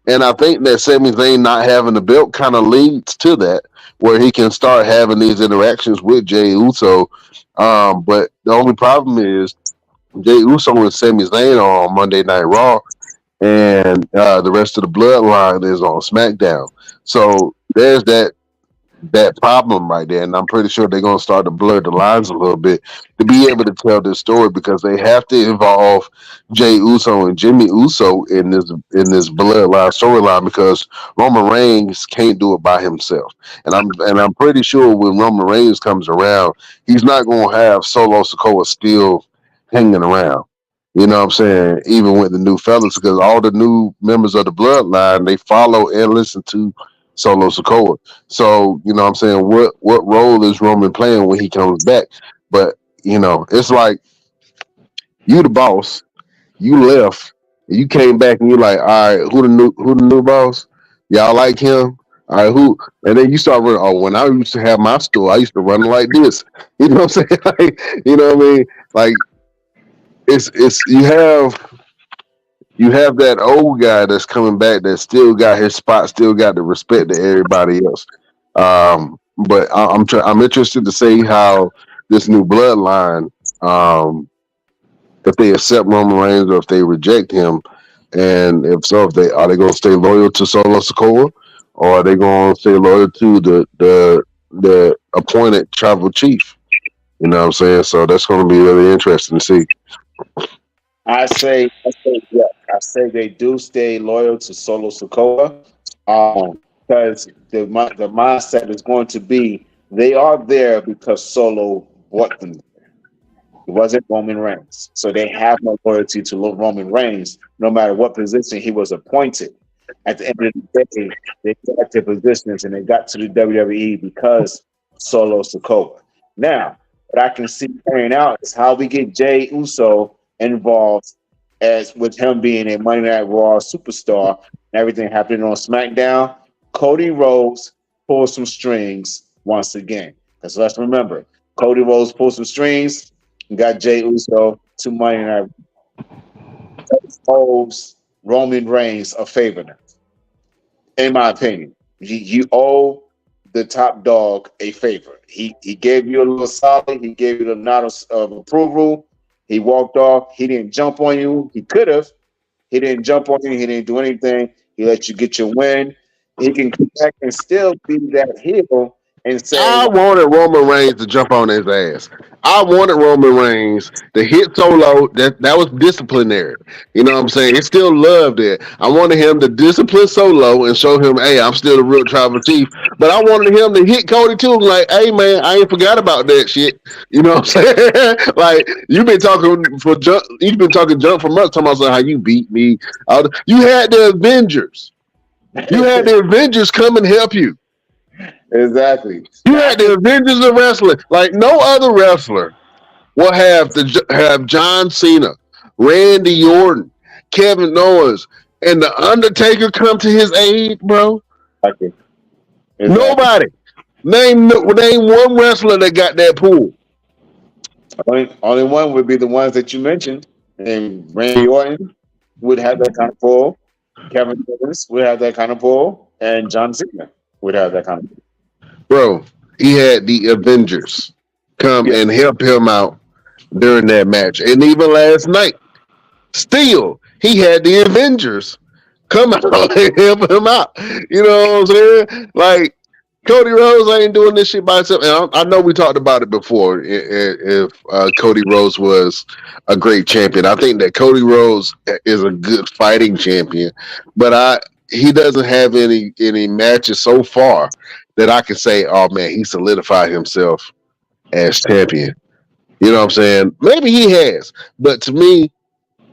[SPEAKER 3] And I think that Sami Zayn not having the belt kind of leads to that, where he can start having these interactions with Jay Uso. But the only problem is Jay Uso and Sami Zayn are on Monday Night Raw, and the rest of the bloodline is on SmackDown. So there's that problem right there, and I'm pretty sure they're going to start to blur the lines a little bit to be able to tell this story, because they have to involve Jay Uso and Jimmy Uso in this bloodline storyline, because Roman Reigns can't do it by himself, and I'm pretty sure when Roman Reigns comes around, he's not going to have Solo Sikoa still hanging around. You know what I'm saying? Even with the new fellas, because all the new members of the bloodline, they follow and listen to Solo Sikoa. So, you know what I'm saying, what role is Roman playing when he comes back? But, it's like you the boss, you left, you came back and you're like, all right, who the new boss? Y'all like him? All right, who? And then you start running. Oh, when I used to have my store, I used to run like this. You know what I'm saying? Like, you know what I mean? Like, it's you have that old guy that's coming back that still got his spot, still got the respect to everybody else. But I'm interested to see how this new bloodline, if they accept Roman Reigns or if they reject him, and if so, if they are they going to stay loyal to Solo Sikoa, or are they going to stay loyal to the appointed tribal chief? You know what I'm saying? So that's going to be really interesting to see.
[SPEAKER 1] Yeah. I say they do stay loyal to Solo Sokoa, because the mindset is going to be they are there because Solo bought them. It wasn't Roman Reigns, so they have no loyalty to Roman Reigns, no matter what position he was appointed. At the end of the day, they got their positions and they got to the WWE because Solo Sokoa. Now, what I can see playing out is how we get Jay Uso involved, as with him being a Monday Night Raw superstar and everything happening on SmackDown. Cody Rhodes pulls some strings once again. Because let's remember, Cody Rhodes pulled some strings and got Jay Uso to Monday Night. Owes Roman Reigns a favor now, in my opinion. You owe the top dog a favor. He gave you a little solid. He gave you the nod of approval. He walked off. He didn't jump on you. He could have. He didn't jump on you. He didn't do anything. He let you get your win. He can come back and still be that heel and say,
[SPEAKER 3] I wanted Roman Reigns to jump on his ass. I wanted Roman Reigns to hit Solo. That was disciplinary. You know what I'm saying? It's still love there. I wanted him to discipline Solo and show him, hey, I'm still the real tribal chief. But I wanted him to hit Cody too. Like, hey man, I ain't forgot about that shit. You know what I'm saying? Like, you've been talking junk for months, talking about how you beat me. You had the Avengers. You had the Avengers come and help you.
[SPEAKER 1] exactly.
[SPEAKER 3] You
[SPEAKER 1] Now,
[SPEAKER 3] had the Avengers of wrestling. Like no other wrestler will have John Cena, Randy Orton, Kevin Owens, and the Undertaker come to his aid, bro.
[SPEAKER 1] exactly. Exactly.
[SPEAKER 3] Nobody. Name one wrestler that got that pull.
[SPEAKER 1] Only one would be the ones that you mentioned. And Randy Orton would have that kind of pull. Kevin Owens would have that kind of pull. And John Cena would have that kind of pull.
[SPEAKER 3] Bro, he had the Avengers come
[SPEAKER 1] Yeah,
[SPEAKER 3] and help him out during that match. And even last night, still, he had the Avengers come out and help him out. You know what I'm saying? Like, Cody Rhodes ain't doing this shit by himself. And I know we talked about it before. If Cody Rhodes was a great champion, I think that Cody Rhodes is a good fighting champion, but he doesn't have any matches so far that I can say, oh man, he solidified himself as champion. You know what I'm saying? Maybe he has, but to me,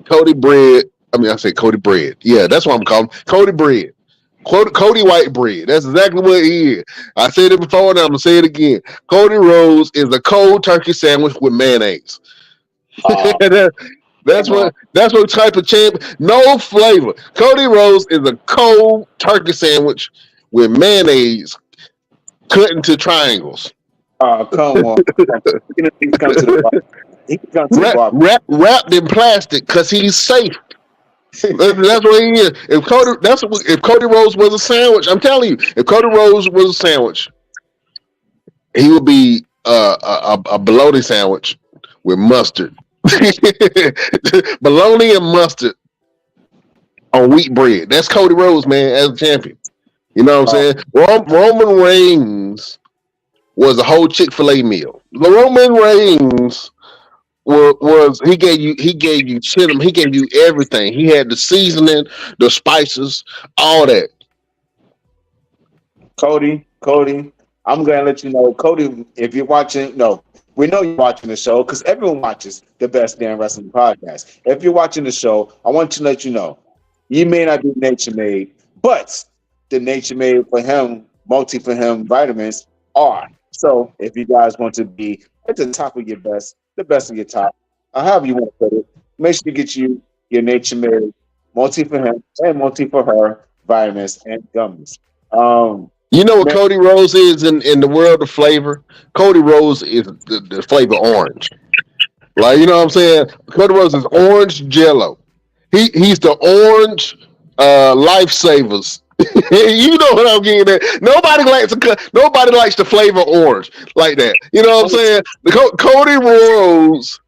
[SPEAKER 3] Cody Bread. I mean, I say Cody Bread. Yeah, that's what I'm calling him. Cody Bread. Cody White Bread. That's exactly what he is. I said it before and I'm gonna say it again. Cody Rhodes is a cold turkey sandwich with mayonnaise.
[SPEAKER 1] Uh,
[SPEAKER 3] That's
[SPEAKER 1] come on.
[SPEAKER 3] what type of champ. No flavor. Cody Rhodes is a cold turkey sandwich with mayonnaise cut into triangles.
[SPEAKER 1] Come on. He can come to the bar. He can come to the bar.
[SPEAKER 3] Wrapped in plastic because he's safe. That's what he is. If Cody Rhodes was a sandwich, I'm telling you, if Cody Rhodes was a sandwich, he would be a bologna sandwich with mustard, bologna and mustard on wheat bread. That's Cody Rhodes, man, as a champion. You know what I'm
[SPEAKER 1] Uh,
[SPEAKER 3] saying? Roman Reigns was a whole Chick-fil-A meal. The Roman Reigns was he gave you cinnamon, he gave you everything. He had the seasoning, the spices, all that.
[SPEAKER 1] Cody, I'm gonna let you know, Cody, if you're watching, no, we know you're watching the show because everyone watches the Best Damn Wrestling Podcast. If you're watching the show, I want to let you know, you may not be nature made, but the nature made for him, multi for him vitamins are. So if you guys want to be at the top of your best, the best of your top, or however you want to put it, make sure you get you your nature made multi for him and multi for her vitamins and gummies. Um,
[SPEAKER 3] You know what
[SPEAKER 1] man,
[SPEAKER 3] Cody Rose is in the world of flavor? Cody Rose is the flavor orange. Like, you know what I'm saying? Cody Rose is orange jello. He's the orange lifesavers. You know what I'm getting at. Nobody likes the flavor orange like that. You know what I'm saying? Cody Rose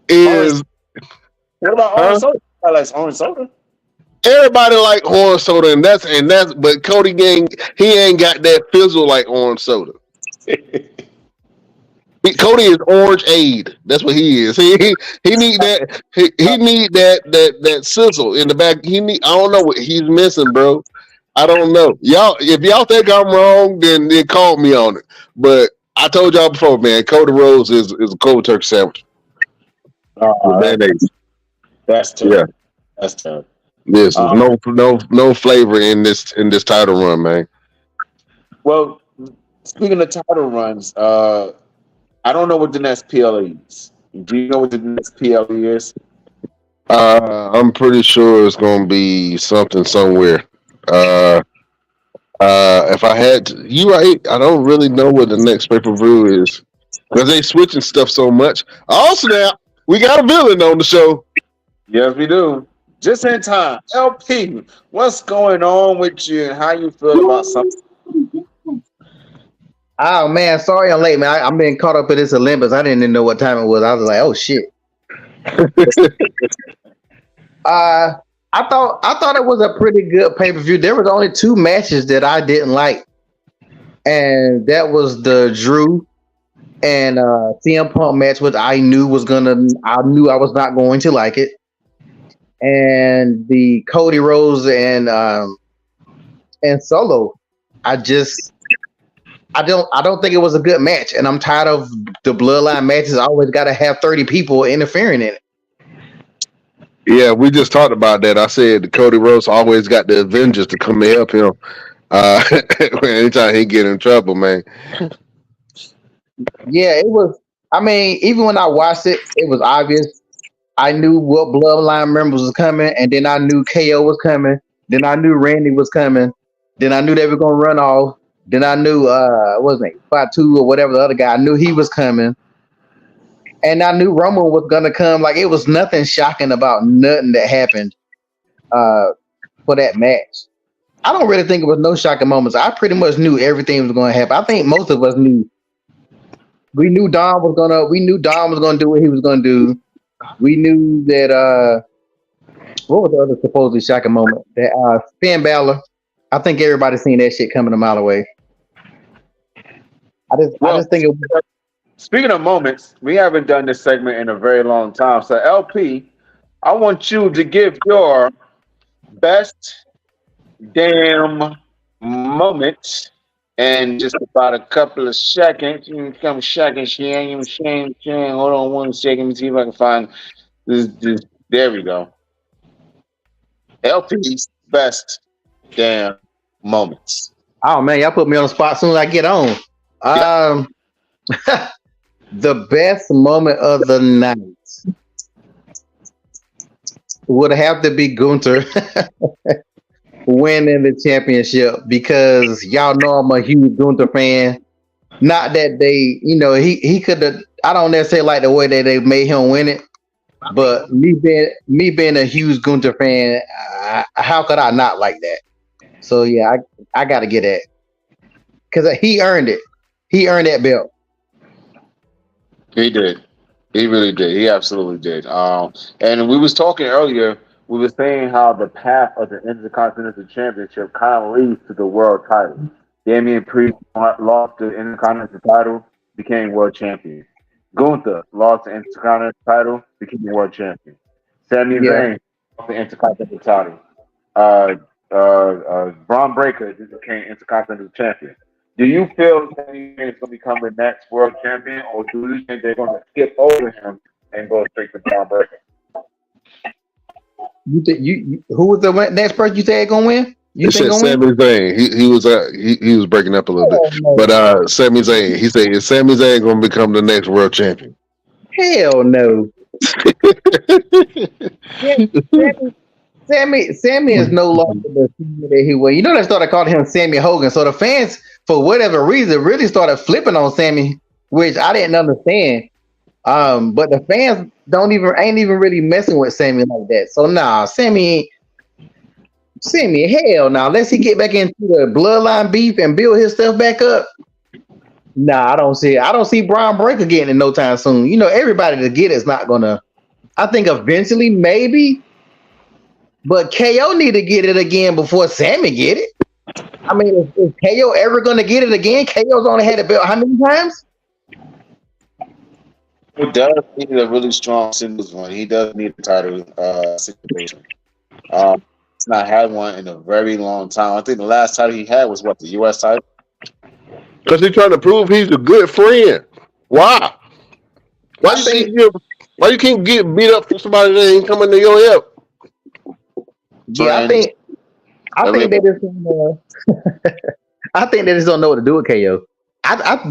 [SPEAKER 1] orange.
[SPEAKER 3] is
[SPEAKER 1] What about orange
[SPEAKER 3] huh?
[SPEAKER 1] soda? I like orange soda.
[SPEAKER 3] Everybody like orange soda, and that's but Cody gang he ain't got that fizzle like orange soda. Cody is orange aid. That's what he is. He need that he need that sizzle in the back. He need I don't know what he's missing, bro. I don't know. Y'all if y'all think I'm wrong, then call me on it. But I told y'all before, man, Cody Rose is a cold turkey sandwich with
[SPEAKER 1] that,
[SPEAKER 3] mayonnaise.
[SPEAKER 1] that's
[SPEAKER 3] Yeah.
[SPEAKER 1] terrible. That's terrible.
[SPEAKER 3] This is
[SPEAKER 1] Um,
[SPEAKER 3] no flavor in this title run, man.
[SPEAKER 1] well, speaking of title runs, I don't know what the next PLE is. Do you know what the next PLE is?
[SPEAKER 3] I'm pretty sure it's gonna be something somewhere. Uh, if I had to, you right, I don't really know what the next pay per view is because they switching stuff so much. Oh snap! We got a villain on the show.
[SPEAKER 1] Yes, we do. Just in time. LP, what's going on with you and how you feel about something?
[SPEAKER 4] Oh man, sorry I'm late, man. I'm being caught up in this Olympus. I didn't even know what time it was. I was like, oh shit. Uh I thought it was a pretty good pay per view. There was only two matches that I didn't like, and that was the Drew and CM Punk match, which I knew I was not going to like it, and the Cody Rhodes and Solo. I just I don't think it was a good match, and I'm tired of the bloodline matches. I always got to have 30 people interfering in it.
[SPEAKER 3] Yeah, we just talked about that. I said Cody Rhodes always got the Avengers to come and help him. Uh, anytime he get in trouble, man.
[SPEAKER 4] Yeah, it was. I mean, even when I watched it, it was obvious. I knew what bloodline members was coming, and then I knew KO was coming. Then I knew Randy was coming. Then I knew they were gonna run off. Then I knew what was his name, Fatu or whatever the other guy. I knew he was coming, and I knew Roman was gonna come. Like it was nothing shocking about nothing that happened uh, for that match. I don't really think it was no shocking moments. I pretty much knew everything was going to happen. I think most of us knew. We knew Dom was gonna do what he was gonna do. We knew that what was the other supposedly shocking moment? That Finn Balor. I think everybody seen that shit coming a mile away. I
[SPEAKER 1] Well,
[SPEAKER 4] just think it.
[SPEAKER 1] speaking of moments, we haven't done this segment in a very long time. So, LP, I want you to give your best damn moment and just about a couple of seconds. You can come seconds here. You can hold on 1 second. Let me see if I can find this. There we go. LP's best damn moments.
[SPEAKER 4] Oh man, y'all put me on the spot as soon as I get on.
[SPEAKER 1] Yep.
[SPEAKER 4] Um, the best moment of the night would have to be Gunter winning the championship because y'all know I'm a huge Gunter fan. Not that they, he could have. I don't necessarily like the way that they made him win it, but me being a huge Gunter fan, how could I not like that? So yeah, I got to get that because he earned it. He earned that belt.
[SPEAKER 1] He did. He really did. He absolutely did. And we was talking earlier. We were saying how the path of the Intercontinental Championship kind of leads to the world title. Damian Priest lost the Intercontinental title, became world champion. Gunther lost the Intercontinental title, became world champion. Sami
[SPEAKER 4] Yeah.
[SPEAKER 1] Zayn lost the Intercontinental title. Braun Breaker just became Intercontinental champion. Do you feel Sami Zayn is going to become the next world champion, or do you think they're going to skip over him and go straight to Braun Breaker?
[SPEAKER 4] Who was the next person you said gonna win? You
[SPEAKER 3] It
[SPEAKER 4] think
[SPEAKER 3] said
[SPEAKER 4] gonna win?
[SPEAKER 3] Sami Zayn. He was breaking up a little bit,
[SPEAKER 4] Hell no.
[SPEAKER 3] but Sami Zayn. He said, "Is Sami Zayn going to become the next world champion?"
[SPEAKER 4] Hell no. Sammy is no longer the Sammy that he was. You know they started calling him Sammy Hogan. So the fans, for whatever reason, really started flipping on Sammy, which I didn't understand. But the fans ain't even really messing with Sammy like that. So nah, Sammy, hell now. Unless he get back into the bloodline beef and build his stuff back up. Nah, I don't see it. I don't see Brian Breaker getting it no time soon. You know, everybody to get it's not gonna. I think eventually, maybe, but KO need to get it again before Sammy get it. I mean, is KO ever gonna get it again? KO's only had the belt how many times?
[SPEAKER 1] He does need a really strong singles one. He does need a title situation. He's not had one in a very long time. I think the last title he had was what, the U.S. title?
[SPEAKER 3] Because he's trying to prove he's a good friend. Why? Why
[SPEAKER 4] I
[SPEAKER 3] you
[SPEAKER 4] think,
[SPEAKER 3] keep why you can't get beat up for somebody that ain't coming to your help?
[SPEAKER 4] yeah,
[SPEAKER 1] Friends.
[SPEAKER 4] I think they just, I think they just don't know what to do with KO.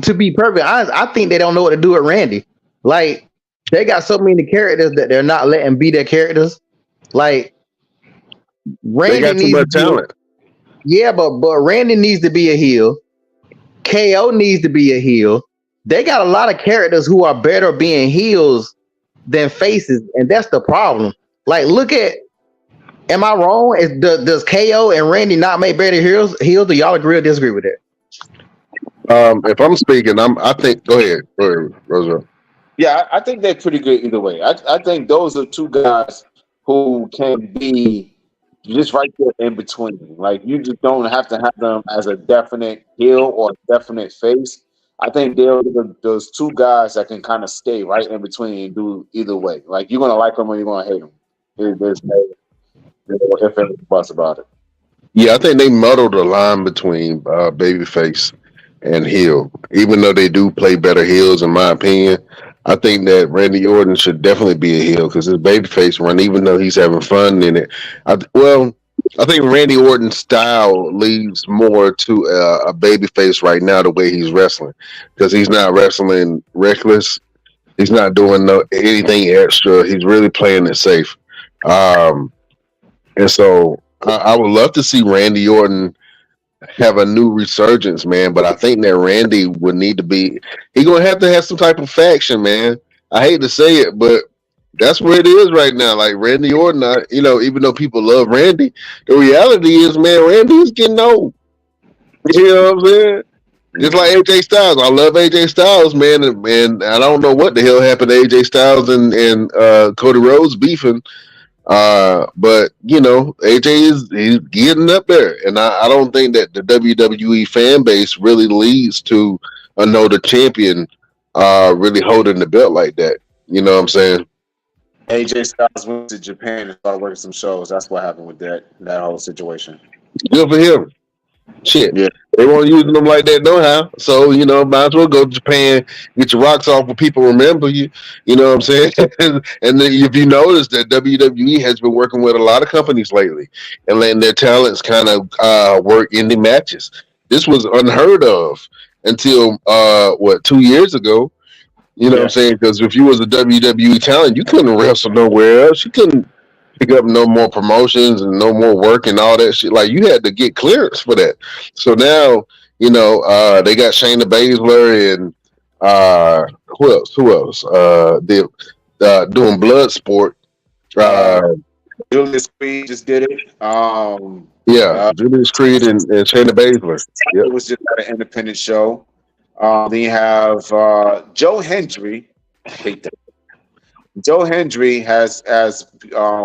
[SPEAKER 4] To be perfectly honest, I think they don't know what to do with Randy. Like they got so many characters that they're not letting be their characters. Like
[SPEAKER 3] They
[SPEAKER 4] Randy
[SPEAKER 3] got too
[SPEAKER 4] needs to
[SPEAKER 3] much
[SPEAKER 4] be,
[SPEAKER 3] talent.
[SPEAKER 4] yeah, but Randy needs to be a heel. KO needs to be a heel. They got a lot of characters who are better being heels than faces, and that's the problem. Like, look at. Am I wrong? Does KO and Randy not make better heels? Heels? Do y'all agree or disagree with that?
[SPEAKER 3] If I'm speaking, I think. Go ahead, Roosevelt.
[SPEAKER 1] Yeah, I think they're pretty good either way. I think those are two guys who can be just right there in between. Like you just don't have to have them as a definite heel or a definite face. I think they're those two guys that can kind of stay right in between and do either way. Like you're gonna like them or you're gonna hate them. There's no if and buts about it.
[SPEAKER 3] Yeah, I think they muddled the line between babyface and heel. Even though they do play better heels, in my opinion, I think that Randy Orton should definitely be a heel because his babyface run, even though he's having fun in it. I think Randy Orton's style leads more to a babyface right now, the way he's wrestling, because he's not wrestling reckless. He's not doing anything extra. He's really playing it safe. Um, and so I would love to see Randy Orton have a new resurgence, man. But I think that Randy would need to be. He's gonna have to have some type of faction, man. I hate to say it, but that's where it is right now. Like Randy Orton, even though people love Randy, the reality is, man, Randy is getting old. You know what I'm saying? Just like AJ Styles, I love AJ Styles, man, and I don't know what the hell happened to AJ Styles and Cody Rhodes beefing. But AJ he's getting up there, and I don't think that the WWE fan base really leads to another champion really holding the belt like that. You know what I'm saying?
[SPEAKER 1] AJ Styles went to Japan and started working some shows. That's what happened with that whole situation.
[SPEAKER 3] Good for him. Shit.
[SPEAKER 1] Yeah,
[SPEAKER 3] They won't use them like that no how. So, might as well go to Japan, get your rocks off where people remember you. You know what I'm saying? And then if you notice that WWE has been working with a lot of companies lately and letting their talents kind of work in the matches. This was unheard of until 2 years ago. You know what I'm
[SPEAKER 1] yeah.
[SPEAKER 3] saying? Because if you was a WWE talent, you couldn't wrestle nowhere else. You couldn't pick up no more promotions and no more work and all that shit. Like you had to get clearance for that. So now, they got Shayna Baszler and who else? Who else? They doing blood sport.
[SPEAKER 1] Uh,
[SPEAKER 3] Uh,
[SPEAKER 1] Julius Creed just did it.
[SPEAKER 3] yeah, Julius Creed and Shayna Baszler. Yep.
[SPEAKER 1] It was just at an independent show. Then you have Joe Hendry. I hate that. Joe Hendry has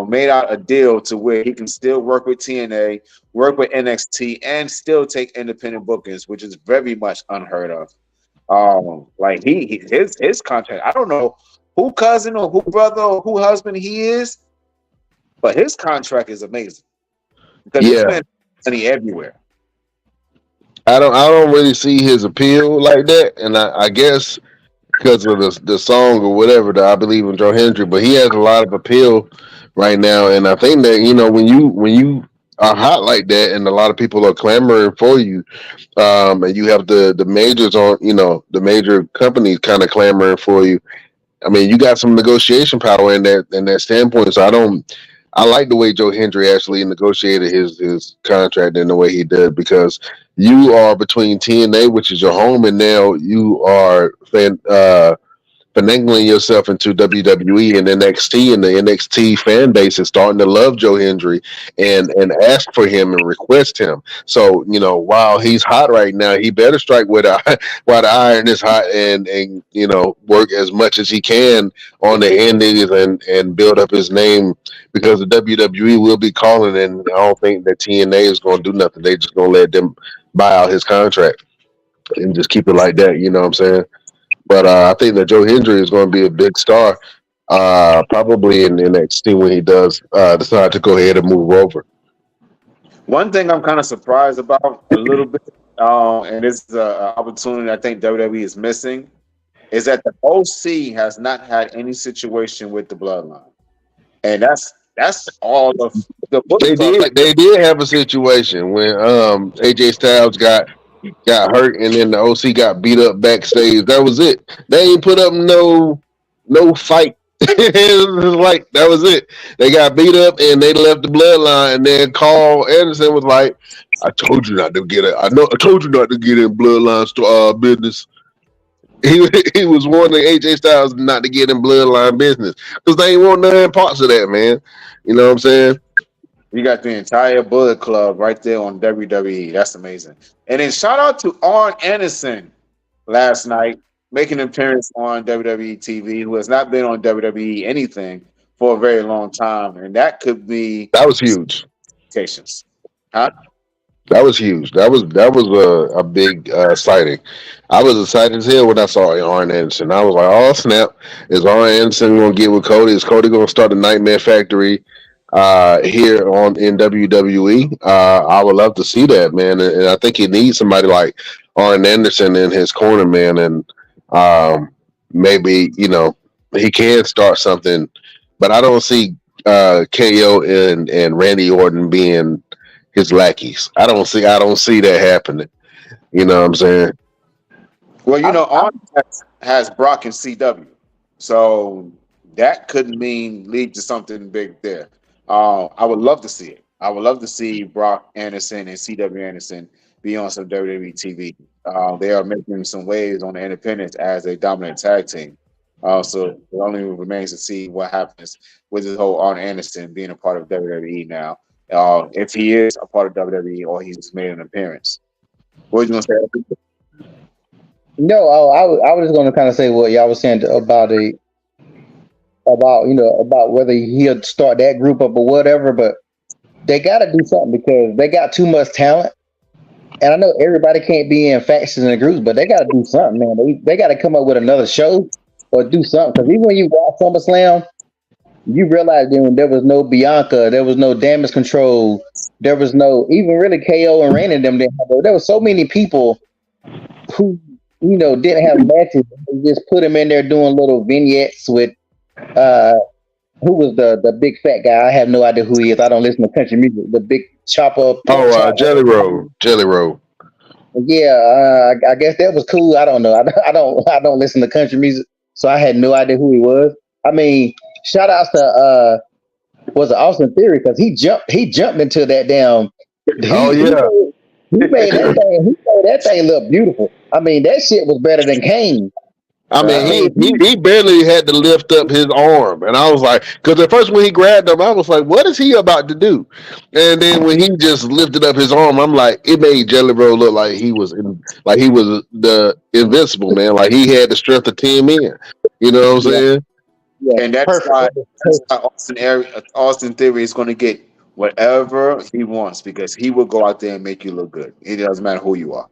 [SPEAKER 1] made out a deal to where he can still work with TNA, work with NXT, and still take independent bookings, which is very much unheard of. Like his contract. I don't know who cousin or who brother or who husband he is, but his contract is amazing because this
[SPEAKER 3] Yeah.
[SPEAKER 1] man has money everywhere.
[SPEAKER 3] I don't really see his appeal like that, and I guess because of the song or whatever that I believe in Joe Hendry, but he has a lot of appeal right now, and I think that when you are hot like that, and a lot of people are clamoring for you, and you have the majors on, the major companies kind of clamoring for you. I mean, you got some negotiation power in that standpoint. So I like the way Joe Hendry actually negotiated his contract in the way he did because you are between TNA, which is your home, and now you are finagling yourself into WWE and NXT, and the NXT fan base is starting to love Joe Hendry and ask for him and request him. So while he's hot right now, he better strike while the iron is hot and work as much as he can on the endings and build up his name because the WWE will be calling, and I don't think that TNA is going to do nothing. They just going to let them buy out his contract and just keep it like that. You know what I'm saying? But I think that Joe Hendry is going to be a big star, probably in NXT when he does decide to go ahead and move over.
[SPEAKER 1] One thing I'm kind of surprised about a little bit, and this is an opportunity I think WWE is missing, is that the OC has not had any situation with the bloodline, and that's all the Bullet
[SPEAKER 3] They
[SPEAKER 1] Club.
[SPEAKER 3] did. They did have a situation when AJ Styles got hurt, and then the OC got beat up backstage. That was it. They ain't put up no fight. It was like that was it. They got beat up and they left the bloodline. And then Carl Anderson was like, "I told you not to get it. I told you not to get in bloodline business." He was warning AJ Styles not to get in bloodline business because they ain't want none parts of that, man. You know what I'm saying?
[SPEAKER 1] You got the entire Bullet Club right there on WWE. That's amazing. And then shout out to Arn Anderson last night, making an appearance on WWE TV, who has not been on WWE anything for a very long time. And that could be
[SPEAKER 3] That was huge.
[SPEAKER 1] expectations. Huh?
[SPEAKER 3] That was huge. That was a big sighting. I was excited as hell when I saw Arn Anderson. I was like, "Oh snap! Is Arn Anderson going to get with Cody? Is Cody going to start a Nightmare Factory here on in WWE?" I would love to see that, man, and I think he needs somebody like Arn Anderson in his corner, man, and maybe he can start something, but I don't see KO and Randy Orton being his lackeys. I don't see that happening. You know what I'm saying?
[SPEAKER 1] Well,
[SPEAKER 4] I, I,
[SPEAKER 1] Arn has Brock and CW. So that could lead to something big there. I would love to see it. I would love to see Brock Anderson and CW Anderson be on some WWE TV. They are making some waves on the independents as a dominant tag team. So it only remains to see what happens with this whole Arn Anderson being a part of WWE now. If he is a part of WWE or he's just made an appearance. What you gonna say?
[SPEAKER 4] no, I was just going to kind of say what y'all was saying about whether he'll start that group up or whatever, but they got to do something because they got too much talent And I know everybody can't be in factions and groups, but they got to do something, man. They got to come up with another show or do something. Because even when you watch SummerSlam, you realize then there was no Bianca, there was no Damage Control, there was no even really KO and Randy and them. There were so many people who didn't have matches. They just put them in there doing little vignettes with uh who was the big fat guy. I have no idea who he is. I don't listen to country music. The big chopper pork
[SPEAKER 3] Oh,
[SPEAKER 4] chop.
[SPEAKER 3] Jelly Roll, Jelly Roll.
[SPEAKER 4] Yeah, I guess that was cool. I don't know. I don't listen to country music, so I had no idea who he was. I mean, shout outs to was it Austin Theory because he jumped into that damn
[SPEAKER 3] Oh yeah.
[SPEAKER 4] he made that thing look beautiful. I mean, that shit was better than Kane.
[SPEAKER 3] I
[SPEAKER 4] I
[SPEAKER 3] mean,
[SPEAKER 1] Yeah.
[SPEAKER 4] mean,
[SPEAKER 3] he barely had to lift up his arm, and I was like, because at first when he grabbed him, I was like, what is he about to do? And then when he just lifted up his arm, I'm like, it made Jelly Roll look like like he was the invincible man, like he had the strength of 10 men. You know what I'm
[SPEAKER 4] yeah,
[SPEAKER 3] saying?
[SPEAKER 4] yeah,
[SPEAKER 1] And that's
[SPEAKER 4] perfect.
[SPEAKER 1] why
[SPEAKER 4] It was
[SPEAKER 1] that's
[SPEAKER 4] perfect.
[SPEAKER 1] why Austin Theory is going to get whatever he wants because he will go out there and make you look good. It doesn't matter who you are.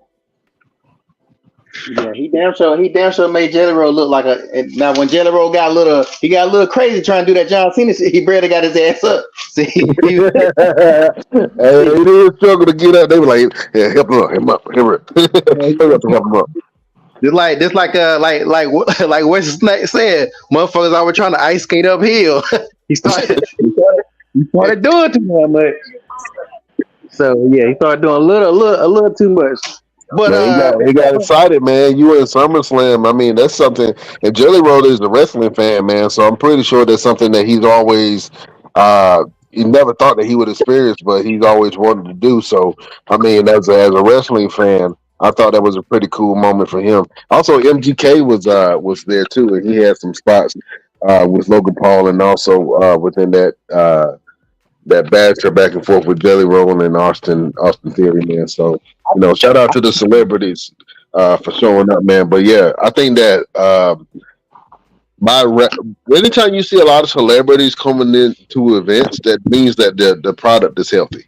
[SPEAKER 4] Yeah, he damn sure made Jelly Roll look like a. Now when Jelly Roll got a little crazy trying to do that John Cena shit. He barely got his ass up. See, he,
[SPEAKER 3] And he did struggle to get up. They were like, yeah, help him up, help him up, hurry up, hurry up and help him up.
[SPEAKER 4] like what Snake said, motherfuckers always trying to ice skate uphill. he started doing too much. So yeah, he started doing a little too much. But
[SPEAKER 3] Man, he got excited, man. You in SummerSlam. I mean, that's something. And Jelly Roll is a wrestling fan, man. So I'm pretty sure that's something that he's always, he never thought that he would experience, but he's always wanted to do. So, I mean, as a wrestling fan, I thought that was a pretty cool moment for him. Also, MGK was there too, and he had some spots with Logan Paul, and also within that banter back and forth with Jelly Roll and Austin Theory, man. So, shout out to the celebrities for showing up, man. But yeah, I think that anytime you see a lot of celebrities coming into events, that means that the product is healthy.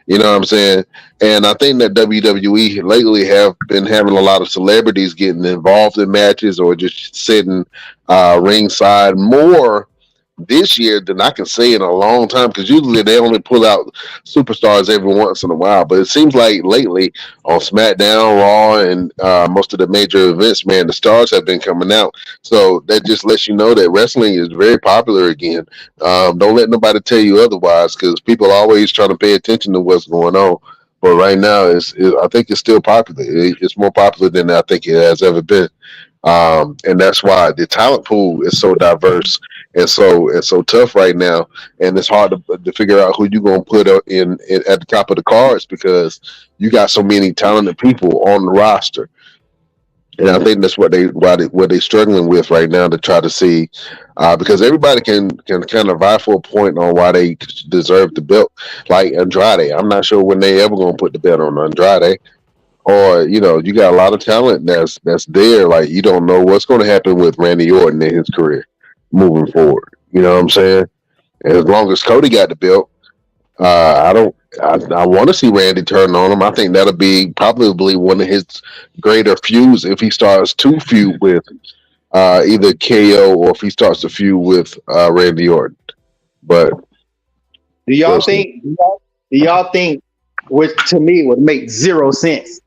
[SPEAKER 3] You know what I'm saying? And I think that WWE lately have been having a lot of celebrities getting involved in matches or just sitting ringside more this year than I can say in a long time because usually they only pull out superstars every once in a while. But it seems like lately on SmackDown, Raw, and most of the major events, man, the stars have been coming out. So that just lets you know that wrestling is very popular again. Don't let nobody tell you otherwise because people are always trying to pay attention to what's going on. But right now, I think it's still popular. It's more popular than I think it has ever been. And that's why the talent pool is so diverse and so tough right now, and it's hard to figure out who you're gonna put in at the top of the cards because you got so many talented people on the roster, and I think that's what they struggling with right now to try to see, because everybody can kind of vie for a point on why they deserve the belt, like Andrade. I'm not sure when they ever gonna put the belt on Andrade. Or you got a lot of talent that's there. Like you don't know what's going to happen with Randy Orton in his career moving forward. You know what I'm saying? And as long as Cody got the belt, I don't. I want to see Randy turn on him. I think that'll be probably one of his greater feuds if he starts to feud with either KO or if he starts to feud with Randy Orton. But
[SPEAKER 4] do y'all
[SPEAKER 3] we'll see.
[SPEAKER 4] think? Do y'all think? Which to me would make zero sense.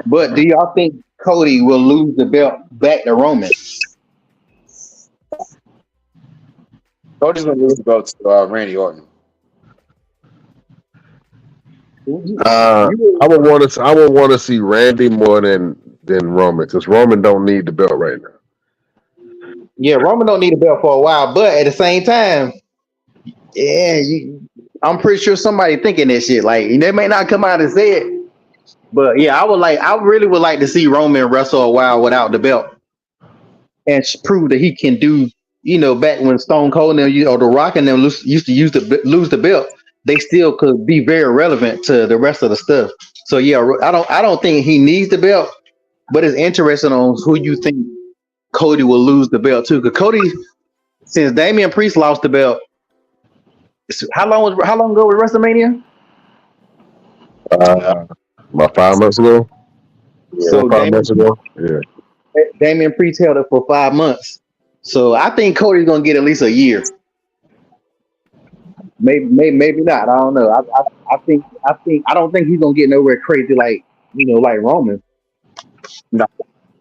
[SPEAKER 4] But do y'all think Cody will lose the belt back to Roman?
[SPEAKER 1] Cody's going to lose the belt to Randy Orton.
[SPEAKER 3] Uh,
[SPEAKER 4] You,
[SPEAKER 3] I would want to see Randy more than Roman because Roman don't need the belt right now.
[SPEAKER 4] yeah, Roman don't need a belt for a while, but at the same time, yeah, I'm pretty sure somebody thinking that shit. Like they may not come out and say it, but yeah, I really would like to see Roman wrestle a while without the belt and prove that he can do. Back when Stone Cold and them, or The Rock and them used to lose the belt, they still could be very relevant to the rest of the stuff. So yeah, I don't think he needs the belt, but it's interesting on who you think Cody will lose the belt to. Because Cody, since Damian Priest lost the belt, how long ago was WrestleMania?
[SPEAKER 1] Uh,
[SPEAKER 3] Uh, About 5 months ago,
[SPEAKER 1] Yeah.
[SPEAKER 3] four or
[SPEAKER 4] So
[SPEAKER 3] 5 months ago. Yeah.
[SPEAKER 4] Damian Priest held it for 5 months. So I think Cody's gonna get at least a year. Maybe not. I don't know. I don't think he's gonna get nowhere crazy like like Roman.
[SPEAKER 1] No.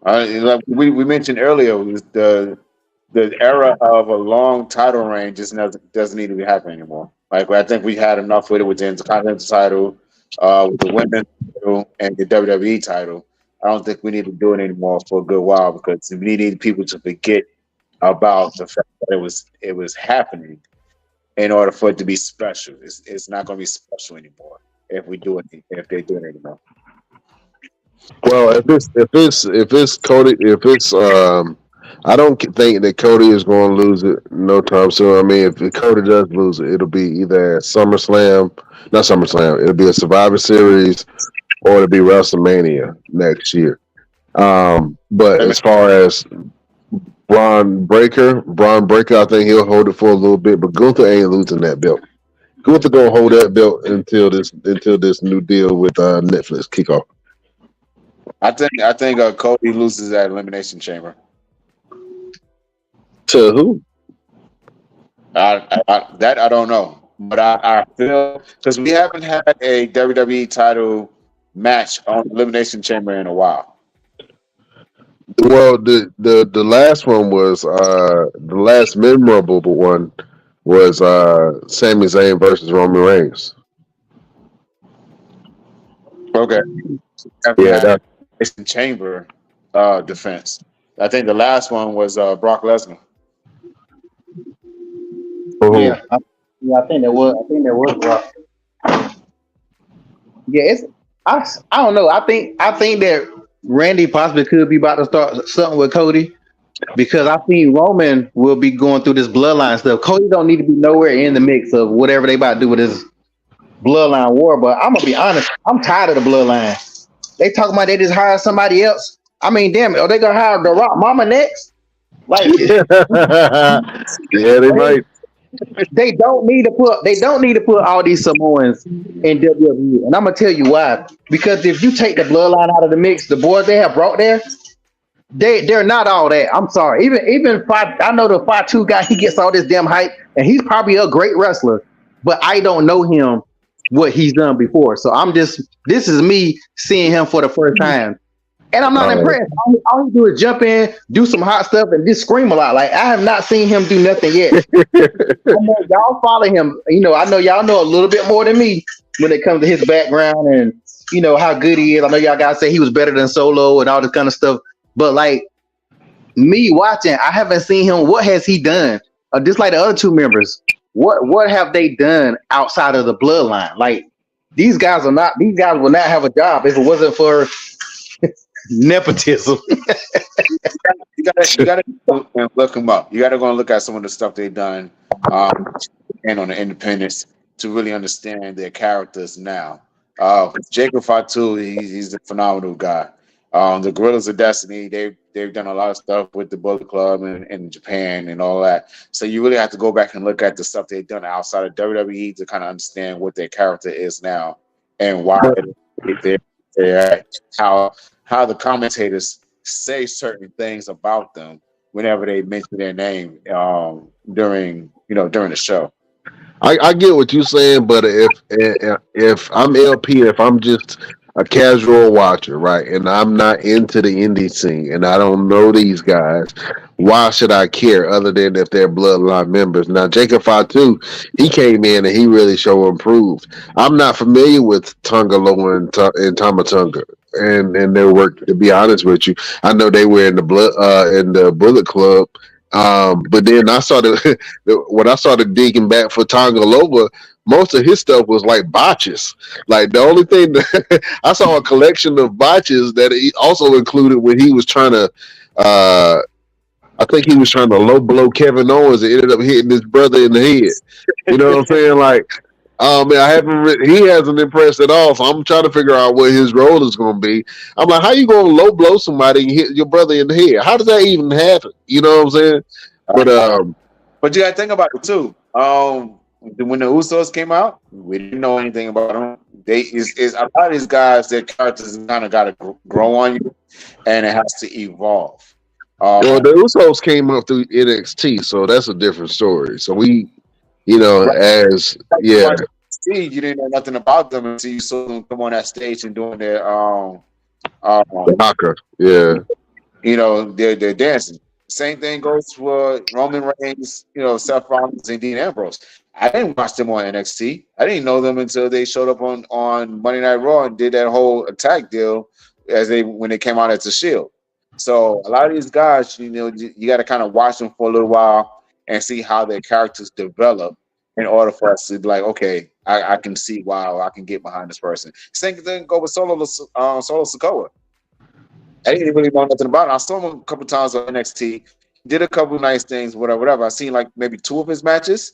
[SPEAKER 1] Like we mentioned earlier, was the era of a long title reign just doesn't need to be happening anymore. Like I think we had enough with it with the Intercontinental title, with the women's title, and the WWE title. I don't think we need to do it anymore for a good while because we need people to forget about the fact that it was happening in order for it to be special. It's not going to be special anymore if they do it anymore.
[SPEAKER 3] Well, if it's Cody, if it's I don't think that Cody is going to lose it no time soon. I mean, if Cody does lose it, it'll be either at SummerSlam, not SummerSlam. It'll be a Survivor Series or it'll be WrestleMania next year. But
[SPEAKER 1] I mean,
[SPEAKER 3] as far as Braun Breaker, I think he'll hold it for a little bit. But Gunther ain't losing that belt. Gunther gonna hold that belt until this new deal with Netflix kick off.
[SPEAKER 1] I think Cody loses at Elimination Chamber.
[SPEAKER 3] To who?
[SPEAKER 1] That I don't know, but I feel because we haven't had a WWE title match on Elimination Chamber in a while.
[SPEAKER 3] Well, the last one was the last memorable one was Sami Zayn versus Roman Reigns.
[SPEAKER 1] Okay, haven't
[SPEAKER 3] Yeah,
[SPEAKER 1] had Elimination Chamber defense. I think the last one was Brock Lesnar.
[SPEAKER 3] who?
[SPEAKER 4] Yeah, I think there was. I think there was. Yeah, it's. I don't know. I think that Randy possibly could be about to start something with Cody because I think Roman will be going through this bloodline stuff. Cody don't need to be nowhere in the mix of whatever they about to do with this bloodline war. But I'm gonna be honest. I'm tired of the bloodline. They talking about they just hired somebody else. I mean, damn it, are they gonna hire the Rock Mama next? Like
[SPEAKER 3] Yeah, they might.
[SPEAKER 4] they don't need to put all these Samoans in WWE. And I'm gonna tell you why. Because if you take the bloodline out of the mix, the boys they have brought there, they're not all that. I'm sorry. Even I know the 5'2" guy, he gets all this damn hype, and he's probably a great wrestler, but I don't know him what he's done before. So this is me seeing him for the first time. And I'm not
[SPEAKER 3] Uh,
[SPEAKER 4] impressed. All he do is jump in, do some hot stuff, and just scream a lot. Like I have not seen him do nothing yet. I know y'all follow him. I know y'all know a little bit more than me when it comes to his background and how good he is. I know y'all guys say he was better than Solo and all this kind of stuff. But like me watching, I haven't seen him. What has he done? Just like the other two members, what have they done outside of the bloodline? Like these guys will not have a job if it wasn't for nepotism.
[SPEAKER 1] You gotta go and look them up. You gotta go and look at some of the stuff they've done, and on the independents to really understand their characters now. Jacob Fatu, he's a phenomenal guy. The Gorillas of Destiny, they've done a lot of stuff with the Bullet Club and Japan and all that. So you really have to go back and look at the stuff they've done outside of WWE to kind of understand what their character is now and why they're at, how the commentators say certain things about them whenever they mention their name during the show.
[SPEAKER 3] I get what you're saying, but if I'm LP, if I'm just a casual watcher, right, and I'm not into the indie scene and I don't know these guys, why should I care other than if they're bloodline members? Now, Jacob Fatu, he came in and he really showed improved. I'm not familiar with Tonga Loa and Tamatonga and their work. To be honest with you, I know they were in the Bullet Club. But then I started when I started digging back for Tonga Loba, most of his stuff was like botches. Like the only thing that I saw a collection of botches that he also included when he was trying to I think he was trying to low blow Kevin Owens and ended up hitting his brother in the head. You know what I'm saying? Like, man, he hasn't impressed at all. So I'm trying to figure out what his role is going to be. I'm like, how you going to low blow somebody and hit your brother in the head? How does that even happen? You know what I'm saying? But
[SPEAKER 1] But you got to think about it too. when the Usos came out, we didn't know anything about them. They is a lot of these guys. Their characters kind of got to grow on you, and it has to evolve.
[SPEAKER 3] Well,
[SPEAKER 1] Um,
[SPEAKER 3] the Usos came up through NXT, so that's a different story. So we,
[SPEAKER 1] right,
[SPEAKER 3] as
[SPEAKER 1] like you
[SPEAKER 3] yeah,
[SPEAKER 1] watch see, you didn't know nothing about them until you saw them come on that stage and doing their
[SPEAKER 3] the
[SPEAKER 1] um
[SPEAKER 3] Haka, yeah.
[SPEAKER 1] they're dancing. Same thing goes for Roman Reigns, Seth Rollins and Dean Ambrose. I didn't watch them on NXT. I didn't know them until they showed up on Monday Night Raw and did that whole attack deal as they when they came out as a Shield. So a lot of these guys, you got to kind of watch them for a little while and see how their characters develop in order for us to be like, okay, I can see wow, I can get behind this person. Same thing go with Solo Sikoa. I didn't really know nothing about it. I saw him a couple times on NXT. Did a couple nice things, whatever, whatever. I seen like maybe two of his matches.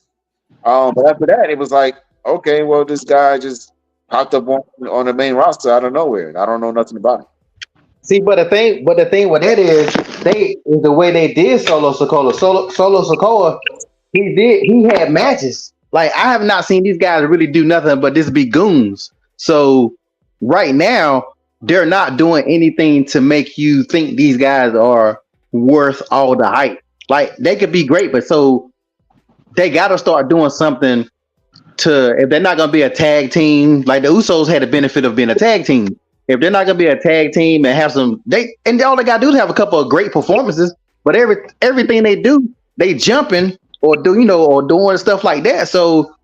[SPEAKER 1] But after that, it was like, okay, well, this guy just popped up on the main roster out of nowhere. I don't know nothing about him.
[SPEAKER 4] See, but the thing with that is they is the way they did Solo Sokola. Solo Sokola, he had matches. Like I have not seen these guys really do nothing but just be goons. So right now they're not doing anything to make you think these guys are worth all the hype. Like they could be great, but so they got to start doing something to if they're not gonna be a tag team, like the Usos had the benefit of being a tag team. If they're not gonna be a tag team and have some all they gotta do is have a couple of great performances, but everything they do, they jumping or or doing stuff like that. So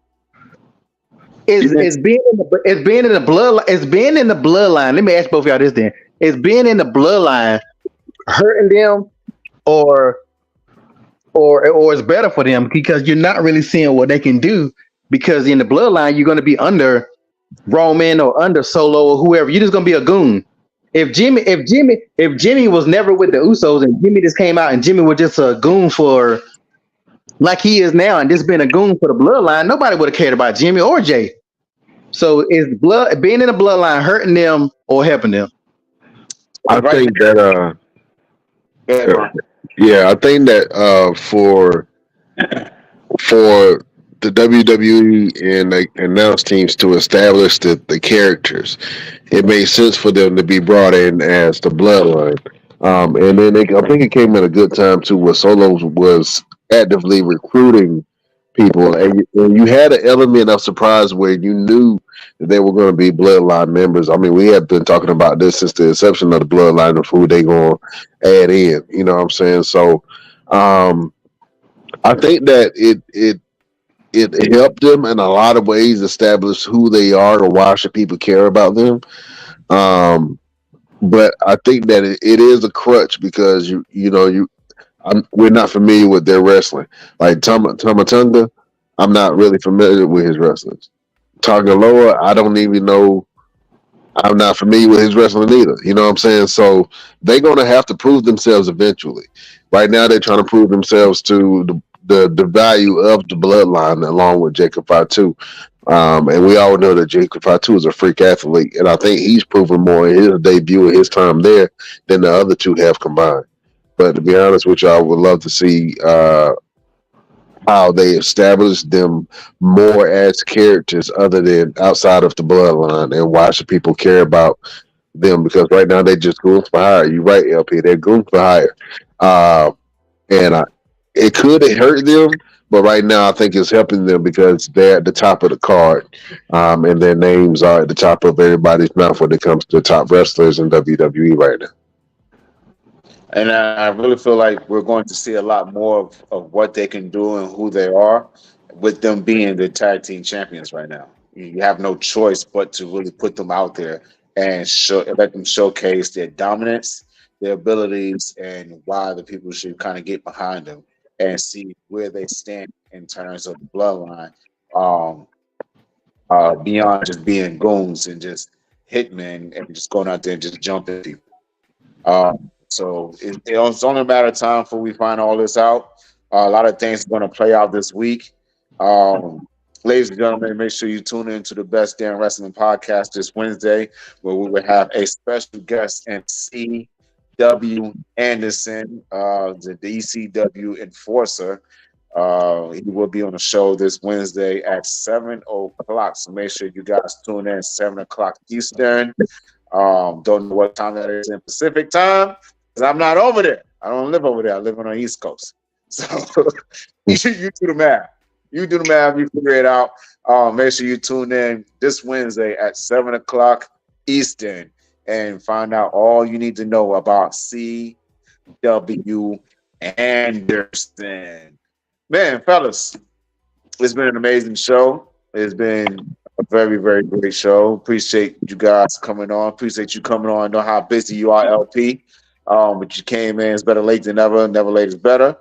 [SPEAKER 4] is being in the blood it's being in the bloodline. Let me ask both of y'all this then. Is being in the bloodline hurting them or or it's better for them because you're not really seeing what they can do because in the bloodline you're going to be under Roman or under Solo or whoever. You're just going to be a goon. If Jimmy was never with the Usos and Jimmy just came out and Jimmy was just a goon for like he is now and just been a goon for the bloodline, nobody would have cared about Jimmy or Jay. So is blood being in the bloodline hurting them or helping them?
[SPEAKER 3] I
[SPEAKER 1] Right
[SPEAKER 3] think that
[SPEAKER 1] now, yeah, Brian.
[SPEAKER 3] yeah, I think that for the WWE and the announced teams to establish the characters, it made sense for them to be brought in as the bloodline. And then I think it came at a good time too, where Solo was actively recruiting people, and you had an element of surprise where you knew that they were going to be bloodline members. I mean, we have been talking about this since the inception of the bloodline of who they going to add in. You know what I'm saying? So, um, I think that it helped them in a lot of ways establish who they are or why should people care about them. Um, but I think that it is a crutch because we're not familiar with their wrestling. Like Tamatunga, I'm not really familiar with his wrestling. Tagaloa, I don't even know. I'm not familiar with his wrestling either. You know what I'm saying? So they're gonna have to prove themselves eventually. Right now, they're trying to prove themselves to the value of the bloodline, along with Jacob Fatu. And we all know that Jacob Fatu is a freak athlete, and I think he's proven more in his debut and his time there than the other two have combined. But to be honest with you, I would love to see how they establish them more as characters other than outside of the bloodline, and why should people care about them? Because right now they just goons for hire. You're right, LP. They're goons for hire, uh, and it could hurt them. But right now, I think it's helping them because they're at the top of the card, and their names are at the top of everybody's mouth when it comes to the top wrestlers in WWE right now.
[SPEAKER 1] And I really feel like we're going to see a lot more of what they can do and who they are with them being the tag team champions right now. You have no choice but to really put them out there and let them showcase their dominance, their abilities, and why the people should kind of get behind them and see where they stand in terms of the bloodline, um, beyond just being goons and just hitmen and just going out there and just jumping people. So it's only a matter of time before we find all this out. A lot of things are going to play out this week. Um, Ladies and gentlemen, make sure you tune in to the Best Damn Wrestling podcast this Wednesday, where we will have a special guest MC W. Anderson, the ECW enforcer. He will be on the show this Wednesday at 7 o'clock. So make sure you guys tune in 7 o'clock Eastern. Don't know what time that is in Pacific time because I'm not over there. I don't live over there. I live on the East Coast. So you do the math. You do the math. You figure it out. Make sure you tune in this Wednesday at 7 o'clock Eastern and find out all you need to know about C.W. Anderson. Man, fellas, it's been an amazing show. It's been a very, very great show. Appreciate you guys coming on. Appreciate you coming on. I know how busy you are, LP. But you came in. It's better late than never. Never late is better.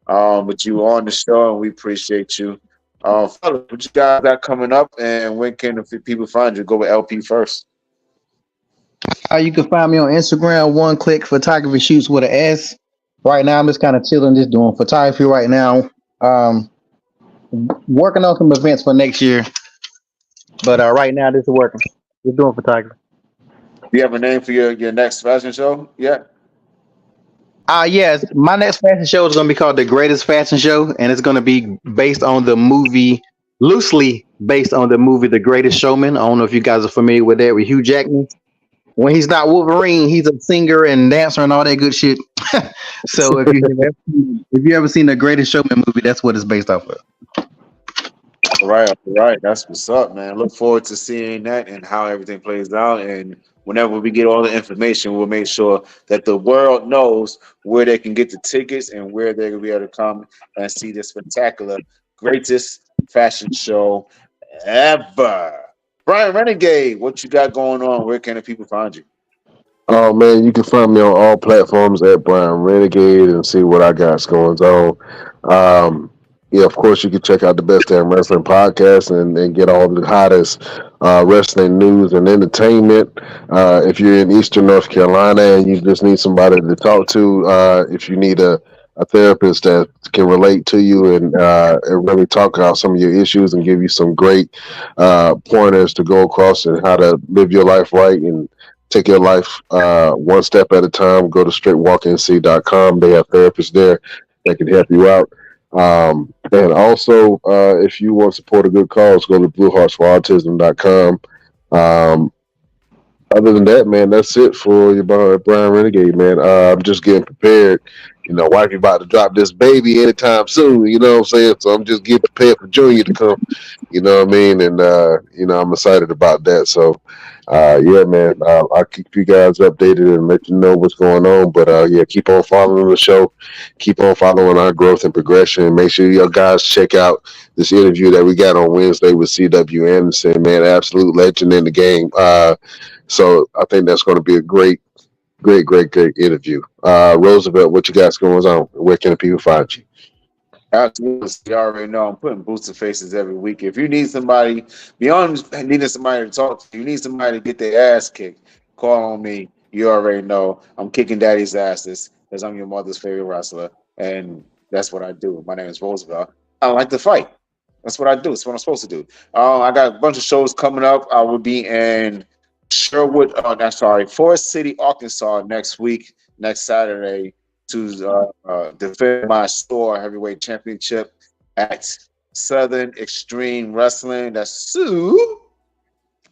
[SPEAKER 1] But you on the show, and we appreciate you. Fellas, what you guys got coming up, and when can the people find you? Go with LP first.
[SPEAKER 4] You can find me on Instagram, One Click Photography Shoots with an S. Right now, I'm just kind of chilling, just doing photography right now. Um, Working on some events for next year, but right now, this is working. Just doing photography.
[SPEAKER 1] Do you have a name for your next fashion show? Yeah.
[SPEAKER 4] Yes, my next fashion show is going to be called The Greatest Fashion Show, and it's going to be based on the movie, loosely based on the movie The Greatest Showman. I don't know if you guys are familiar with that with Hugh Jackman. When he's not Wolverine, he's a singer and dancer and all that good shit. So if you ever seen The Greatest Showman movie, that's what it's based off of.
[SPEAKER 1] All right. That's what's up, man. Look forward to seeing that and how everything plays out. And whenever we get all the information, we'll make sure that the world knows where they can get the tickets and where they're gonna be able to come and see this spectacular, greatest fashion show ever. Brian Renegade, what you got going on? Where can the people find you?
[SPEAKER 3] Oh man, you can find me on all platforms at Brian Renegade and see what I got going on. Um, yeah, of course, you can check out the Best Damn Wrestling podcast and get all the hottest wrestling news and entertainment. If you're in Eastern North Carolina and you just need somebody to talk to, if you need a therapist that can relate to you and really talk about some of your issues and give you some great pointers to go across and how to live your life right and take your life one step at a time. Go to straightwalknc.com. They have therapists there that can help you out. And also, if you want to support a good cause, go to blueheartsforautism.com. Other than that, man, that's it for your Brian Renegade, man. I'm just getting prepared. You know, wifey about to drop this baby anytime soon. You know what I'm saying? So I'm just getting prepared for Junior to come. You know what I mean? And I'm excited about that. So, yeah, man, I'll keep you guys updated and let you know what's going on. But yeah, keep on following the show, keep on following our growth and progression, and make sure you guys check out this interview that we got on Wednesday with C.W. Anderson, man, absolute legend in the game. So I think that's going to be a great, great, great, great interview. Roosevelt, what you guys going on? Where can the people find you?
[SPEAKER 1] Absolutely. You already know I'm putting booster faces every week. If you need somebody, beyond needing somebody to talk to, you need somebody to get their ass kicked, call on me. You already know I'm kicking daddy's asses because I'm your mother's favorite wrestler. And that's what I do. My name is Roosevelt. I like to fight. That's what I do. It's what I'm supposed to do. I got a bunch of shows coming up. I will be in Sherwood, Forest City, Arkansas next week, next Saturday to defend my store heavyweight championship at Southern Extreme Wrestling. That's Sue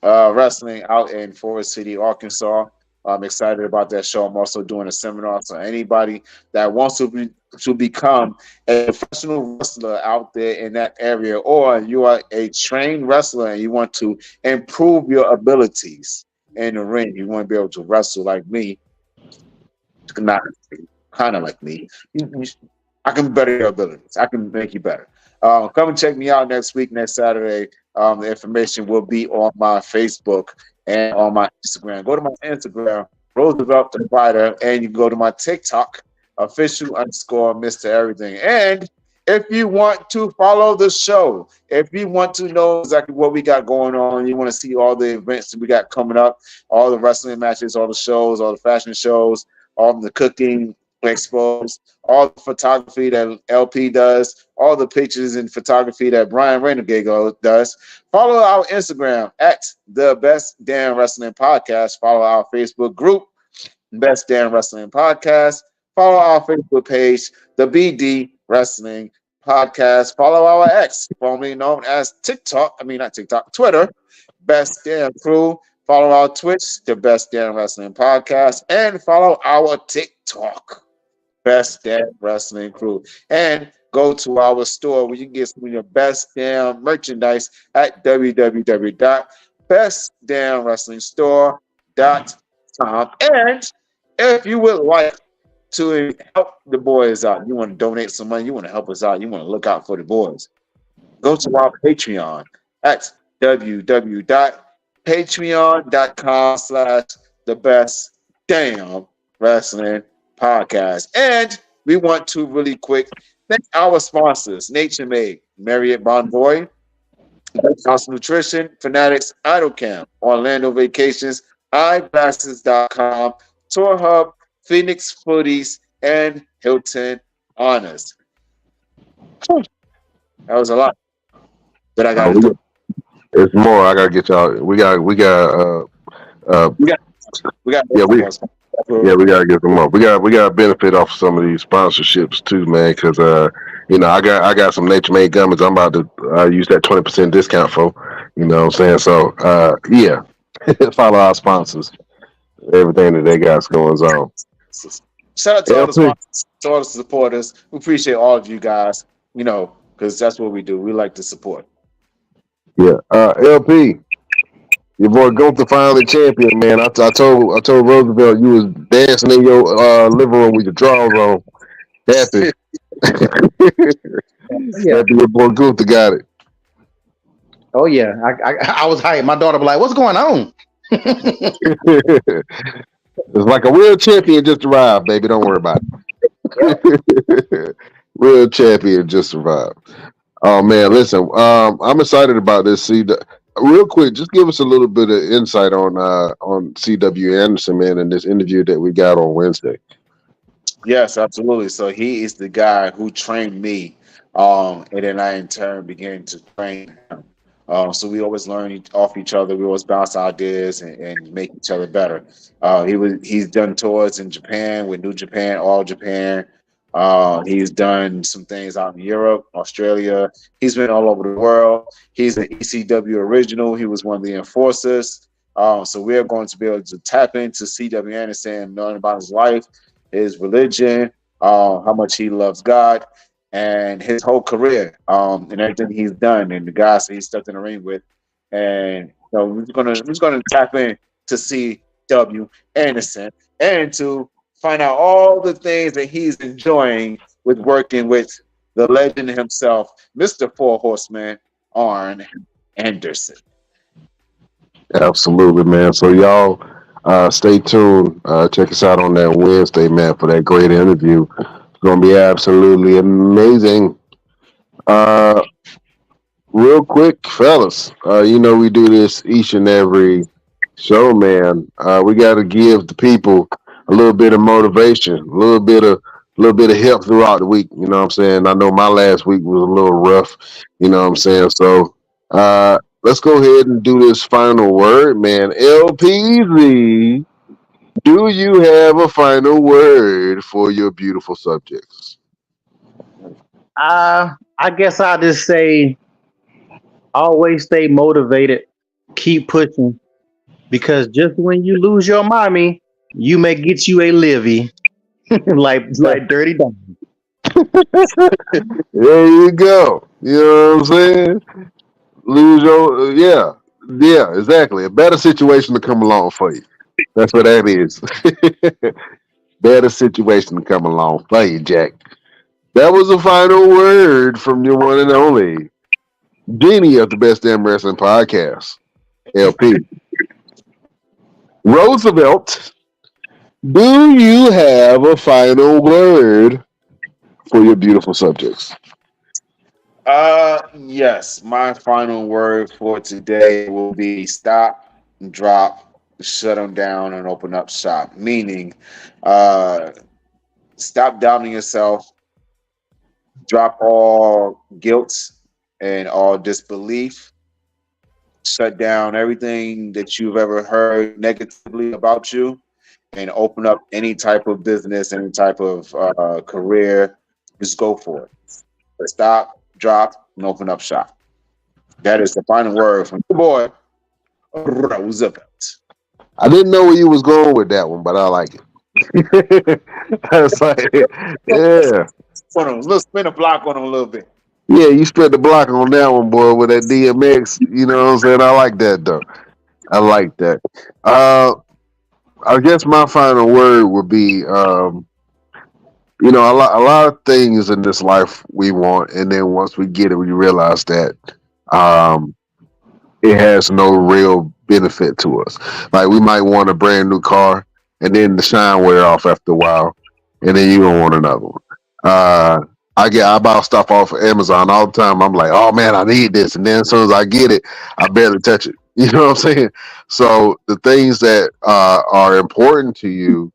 [SPEAKER 1] Wrestling out in Forest City, Arkansas. I'm excited about that show. I'm also doing a seminar. So anybody that wants to become a professional wrestler out there in that area, or you are a trained wrestler and you want to improve your abilities in the ring, you want to be able to wrestle like me, not kind of like me. I can better your abilities. I can make you better. Come and check me out next week, next Saturday. The information will be on my Facebook and on my Instagram. Go to my Instagram, Roosevelt the Fighter, and you go to my TikTok, official_Mr. Everything. And if you want to follow the show, if you want to know exactly what we got going on, you want to see all the events that we got coming up, all the wrestling matches, all the shows, all the fashion shows, all the cooking expos, all the photography that LP does, all the pictures and photography that Brian Renegade does. Follow our Instagram at the Best Damn Wrestling Podcast. Follow our Facebook group, Best Damn Wrestling Podcast. Follow our Facebook page, the BD Wrestling Podcast. Follow our X, formerly known as TikTok. I mean, not TikTok, Twitter. Best Damn Crew. Follow our Twitch, the Best Damn Wrestling Podcast, and follow our TikTok, Best Damn Wrestling Crew. And go to our store where you can get some of your best damn merchandise at www.bestdamnwrestlingstore.com. And if you would like to help the boys out, you want to donate some money, you want to help us out, you want to look out for the boys, go to our Patreon at www.patreon.com/ the best damn wrestling podcast. And we want to really quick thank our sponsors: Nature Made, Marriott Bonvoy, House Nutrition, Fanatics, Idle Camp, Orlando Vacations, Eyeglasses.com, Tour Hub, Phoenix Footies, and Hilton Honors. That was a lot that I got to do.
[SPEAKER 3] It's more. I gotta get y'all. Uh,
[SPEAKER 1] We got, we got,
[SPEAKER 3] yeah, we gotta get them up. We got to benefit off some of these sponsorships too, man. Because I got some Nature Made gummies. I'm about to use that 20% discount for. You know what I'm saying? So yeah, follow our sponsors. Everything that they got going on.
[SPEAKER 1] Shout out to all the
[SPEAKER 3] LP,
[SPEAKER 1] sponsors, to all the supporters. We appreciate all of you guys. Because that's what we do. We like to support.
[SPEAKER 3] yeah, LP. Your boy Gunther finally champion, man. I told Roosevelt you was dancing in your living room with your drawers on, happy.
[SPEAKER 4] Yeah.
[SPEAKER 3] Happy your boy Gunther got it.
[SPEAKER 4] Oh yeah. I was hyped. My daughter was like, "What's going on?"
[SPEAKER 3] It's like a real champion just arrived, baby. Don't worry about it. Real champion just arrived. Oh man, listen. I'm excited about this. Real quick, just give us a little bit of insight on C.W. Anderson, man, in this interview that we got on Wednesday.
[SPEAKER 1] Yes, absolutely. So he is the guy who trained me, and then I in turn began to train him. So we always learn off each other. We always bounce ideas and make each other better. He's done tours in Japan with New Japan, All Japan. He's done some things out in Europe, Australia. He's been all over the world. He's an ECW original. He was one of the enforcers. So we're going to be able to tap into C.W. Anderson and learn about his life, his religion, how much he loves God, and his whole career, and everything he's done, and the guys that he stepped in the ring with. And we're just gonna tap in to see W. Anderson and to find out all the things that he's enjoying with working with the legend himself, Mr. Four Horseman, Arn Anderson.
[SPEAKER 3] Absolutely, man. So y'all stay tuned. Check us out on that Wednesday, man, for that great interview. It's gonna be absolutely amazing. Uh, Real quick, fellas. We do this each and every show, man. We got to give the people a little bit of motivation, a little bit of help throughout the week. You know what I'm saying? I know my last week was a little rough. You know what I'm saying? So let's go ahead and do this final word, man. LPZ, do you have a final word for your beautiful subjects?
[SPEAKER 4] I guess I'll just say always stay motivated, keep pushing, because just when you lose your mommy, you may get you a Livy, like Dirty Dog.
[SPEAKER 3] There you go. You know what I'm saying? Lose your yeah, exactly. A better situation to come along for you. That's what that is. Better situation to come along for you, Jack. That was the final word from your one and only genie of the Best Damn Wrestling Podcast, LP. Roosevelt, do you have a final word for your beautiful subjects?
[SPEAKER 1] Yes, my final word for today will be stop, drop, shut them down, and open up shop. Meaning, uh, stop doubting yourself, drop all guilt and all disbelief, shut down everything that you've ever heard negatively about you, and open up any type of business, any type of career. Just go for it. Stop, drop, and open up shop. That is the final word from the boy, Roosevelt.
[SPEAKER 3] I didn't know where you was going with that one, but I like it. I was like, yeah,
[SPEAKER 1] On him, let's spin a block on him a little bit.
[SPEAKER 3] yeah. You spread the block on that one, boy, with that DMX. You know what I'm saying? I like that though. I like that. Uh, I guess my final word would be, a lot of things in this life we want, and then once we get it, we realize that um, it has no real benefit to us. Like we might want a brand new car, and then the shine wear off after a while, and then you don't want another one. Uh, I buy stuff off of Amazon all the time. I'm like, oh man, I need this, and then as soon as I get it, I barely touch it. You know what I'm saying? So the things that are important to you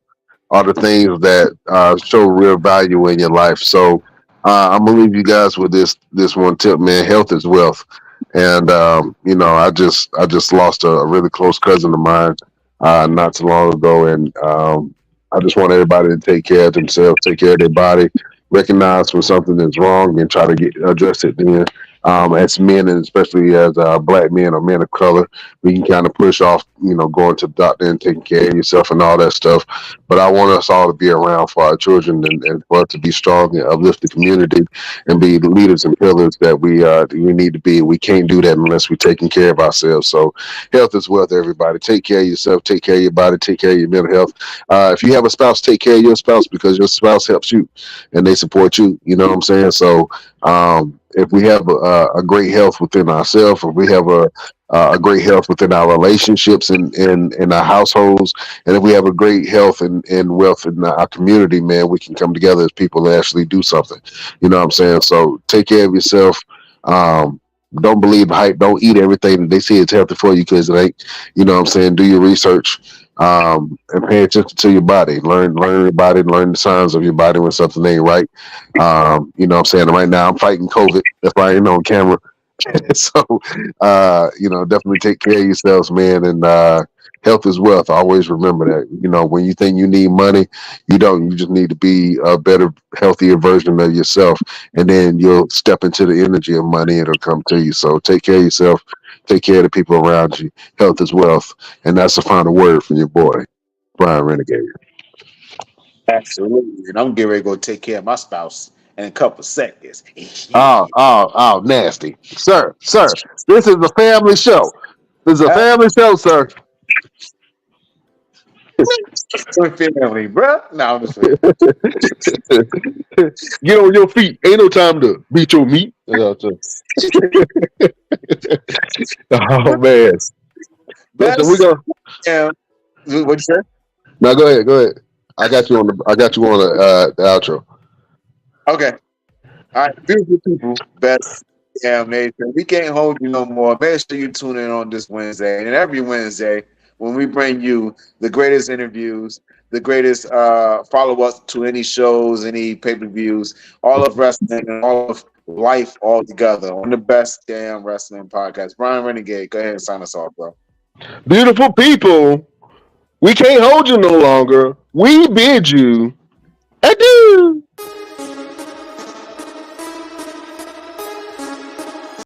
[SPEAKER 3] are the things that show real value in your life. So I'm gonna leave you guys with this one tip, man. Health is wealth, and I just lost a really close cousin of mine not too long ago, and I just want everybody to take care of themselves, take care of their body, recognize when something is wrong, and try to get address it. Then, as men, and especially as black men or men of color, we can kind of push off, going to the doctor and taking care of yourself and all that stuff. But I want us all to be around for our children and for us to be strong and uplift the community and be the leaders and pillars that we need to be. We can't do that unless we're taking care of ourselves. So health is wealth, everybody. Take care of yourself, take care of your body, take care of your mental health. If you have a spouse, take care of your spouse because your spouse helps you and they support you. You know what I'm saying? So if we have a great health within ourselves, if we have a great health within our relationships and in our households, and if we have a great health and wealth in our community, man, we can come together as people and actually do something. You know what I'm saying? So take care of yourself. Um, don't believe hype. Don't eat everything that they say it's healthy for you because it ain't. You know what I'm saying? Do your research and pay attention to your body. Learn your body, learn the signs of your body when something ain't right. You know what I'm saying? Right now I'm fighting COVID. That's why I ain't on camera. So definitely take care of yourselves, man, and health is wealth. Always remember that. When you think you need money, you don't. You just need to be a better, healthier version of yourself, and then you'll step into the energy of money, and it'll come to you. So take care of yourself, take care of the people around you. Health is wealth, and that's the final word from your boy, Brian Renegade.
[SPEAKER 1] Absolutely. And I'm getting ready to go take care of my spouse in a couple seconds.
[SPEAKER 3] Oh, oh, oh, nasty, sir. This is a family show. This is a family show, sir.
[SPEAKER 1] Family, bro. No, I'm just saying.
[SPEAKER 3] Get on your feet. Ain't no time to beat your meat. Oh man. Listen, we
[SPEAKER 1] Best.
[SPEAKER 3] go.
[SPEAKER 1] Yeah. What you say?
[SPEAKER 3] Now go ahead. Go ahead. I got you on the outro.
[SPEAKER 1] Okay. All right, beautiful people. Best damn nation. We can't hold you no more. Make sure you tune in on this Wednesday and every Wednesday when we bring you the greatest interviews, the greatest follow-ups to any shows, any pay-per-views, all of wrestling and all of life all together on the best damn wrestling podcast. Brian Renegade, go ahead and sign us off, bro.
[SPEAKER 3] Beautiful people. We can't hold you no longer. We bid you adieu.